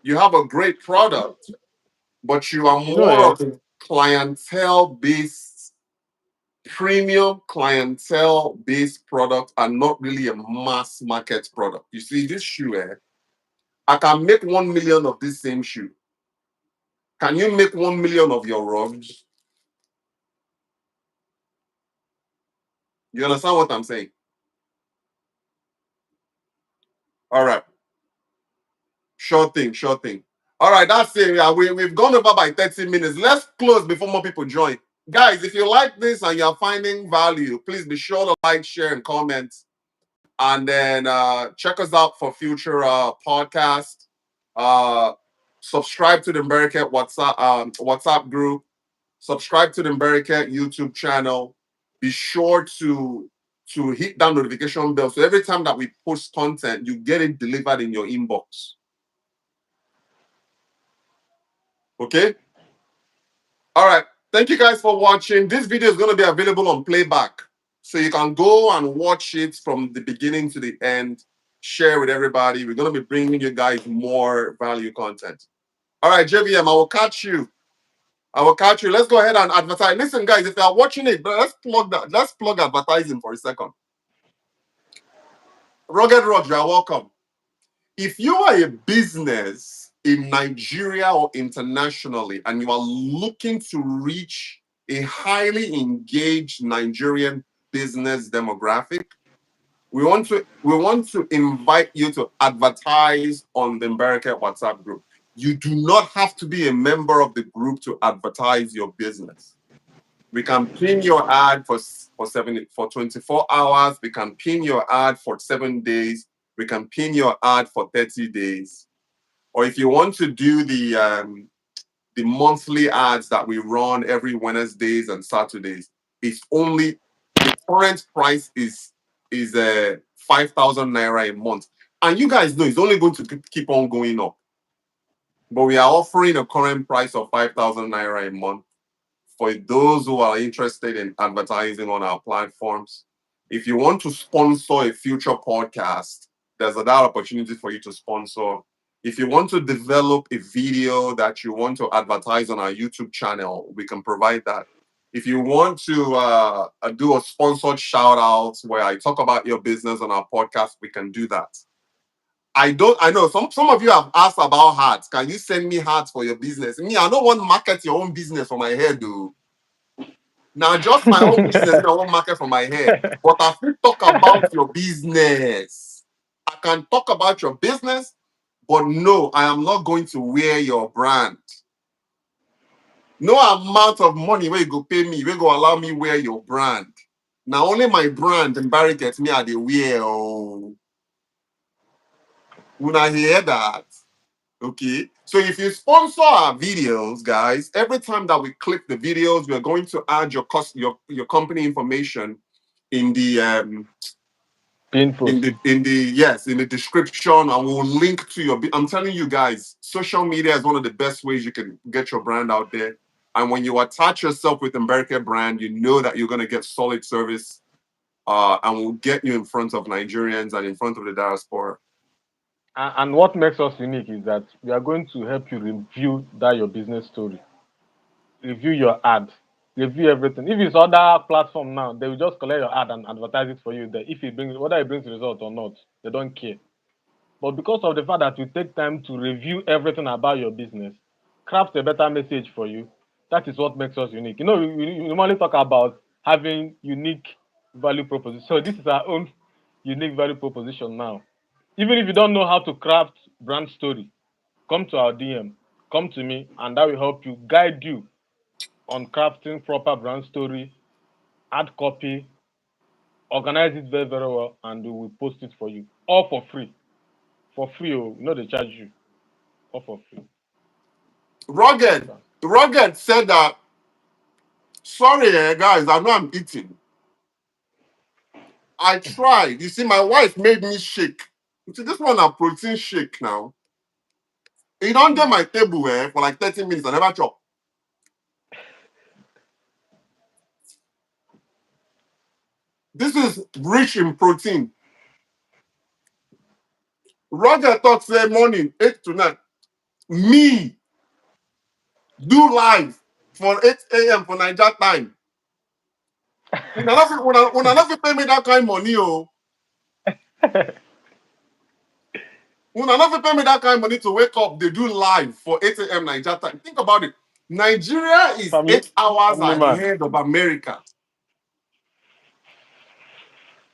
You have a great product, but you are You know, more of a clientele based. premium clientele based product and not really a mass market product. You see, this shoe, I can make 1 million of this same shoe. Can you make 1 million of your rugs? You understand what I'm saying? All right. Sure thing, sure thing. All right, that's it. Yeah, we've gone over by 30 minutes. Let's close before more people join. Guys, if you like this and you're finding value, please be sure to like, share, and comment. And then check us out for future podcasts. Uh, subscribe to the Mbariket WhatsApp group. Subscribe to the Mbariket YouTube channel. Be sure to hit that notification bell so every time that we post content, you get it delivered in your inbox. Okay. All right. Thank you guys for watching. This video is going to be available on playback. So you can go and watch it from the beginning to the end, share with everybody. We're going to be bringing you guys more value content. All right, JVM, I will catch you. I will catch you. Let's go ahead and advertise. Listen, guys, if you are watching it, let's plug that. Let's plug advertising for a second. Rugged Rock, you are welcome. If you are a business in Nigeria or internationally and you are looking to reach a highly engaged Nigerian business demographic, we want to invite you to advertise on the Mbariket WhatsApp group. You do not have to be a member of the group to advertise your business. We can pin your ad for 24 hours. We can pin your ad for 7 days. We can pin your ad for 30 days. Or if you want to do the monthly ads that we run every Wednesdays and Saturdays, it's only the current price is 5,000 naira a month. And you guys know it's only going to keep on going up. But we are offering a current price of 5,000 naira a month for those who are interested in advertising on our platforms. If you want to sponsor a future podcast, there's that opportunity for you to sponsor. If you want to develop a video that you want to advertise on our YouTube channel, we can provide that. If you want to do a sponsored shout out where I talk about your business on our podcast, we can do that. I know some of you have asked about hats. Can you send me hats for your business? Me, I don't want to market your own business for my head, though. Now, just my own business, I won't market for my head. But I will talk about your business. I can talk about your business, but no, I am not going to wear your brand. No amount of money where you go pay me, where go allow me wear your brand. Now only my brand and Barry gets me at the wear. Oh, when I hear that, okay. So if you sponsor our videos, guys, every time that we click the videos, we're going to add your company information in the Painful. in the description, and we'll link to your. I'm telling you guys, social media is one of the best ways you can get your brand out there. And when you attach yourself with the Mbariket brand, you know that you're gonna get solid service, and we'll get you in front of Nigerians and in front of the diaspora. And what makes us unique is that we are going to help you review that your business story, review your ad, review everything. If it's other platform now, they will just collect your ad and advertise it for you there. If it brings whether it brings result or not, they don't care. But because of the fact that we take time to review everything about your business, craft a better message for you, that is what makes us unique. You know, we normally talk about having unique value proposition. So this is our own unique value proposition now. Even if you don't know how to craft brand story, come to our DM, come to me, and that will help you, guide you on crafting proper brand story, add copy, organize it very, very well, and we will post it for you. All for free. For free, oh, you know they charge you. All for free. Rugged said that. Sorry, guys, I know I'm eating. I tried. You see, my wife made me shake. You see, this one a protein shake now. It don't get my table for like 30 minutes. I never chop. This is rich in protein. Roger talks say morning 8 to 9. Me do live for 8 a.m. for Niger time. Una not fit pay me that kind of money, oh. Una not fit pay me that kind of money to wake up. They do live for 8 a.m. Nigeria time. Think about it. Nigeria is family 8 hours family man. ahead of America.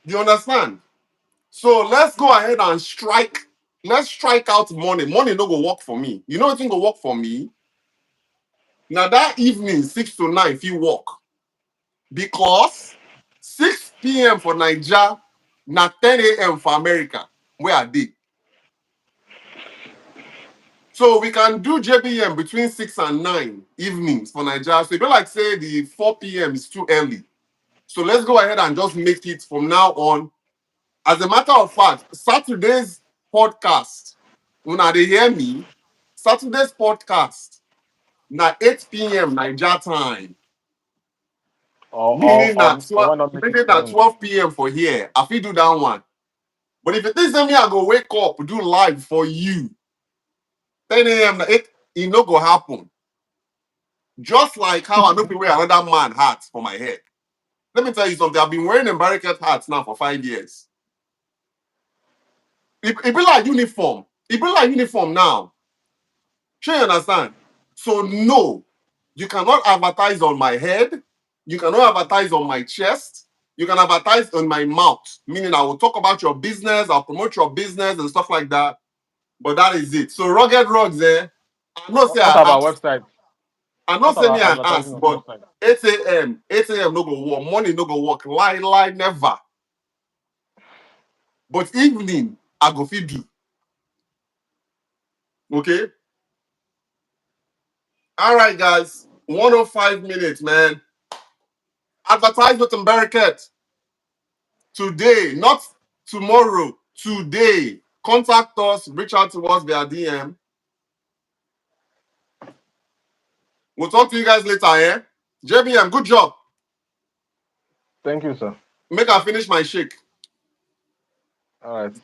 You understand? So let's go ahead and strike. Let's strike out money. Money no go work for me. You know what thing go work for me? Now that evening, 6 to 9, if you work. Because 6 p.m. for Nigeria, na 10 a.m. for America. Where are they? So we can do JBM between 6 and 9 evenings for Nigeria. So if you like say the 4 p.m. is too early. So let's go ahead and just make it from now on. As a matter of fact, Saturday's podcast, when they hear me, Saturday's podcast, na 8 p.m. Nigeria time. Or Meaning or that or why not make it 7? 12 p.m. for here. I feel do that one. But if it is me, I go wake up, do live for you. 10 a.m. na 8, it no go happen. Just like how I know people wear another man hat for my head. Let me tell you something. I've been wearing Mbariket hats now for 5 years. It be like uniform. It be like uniform now. Sure you understand? So no, you cannot advertise on my head. You cannot advertise on my chest. You can advertise on my mouth. Meaning I will talk about your business. I'll promote your business and stuff like that. But that is it. So rugged rugs there. I know say What I about asked. website? I know What say me about I advertising asked, on but website? 8 a.m. 8 a.m. no go work. Money no go work. Lie, never. But evening, I go fit do. Okay? All right, guys. 105 minutes, man. Advertise with Mbariket. Today, not tomorrow. Today. Contact us, reach out to us via DM. We'll talk to you guys later, eh? JBM, good job. Thank you, sir. Make I finish my shake. All right.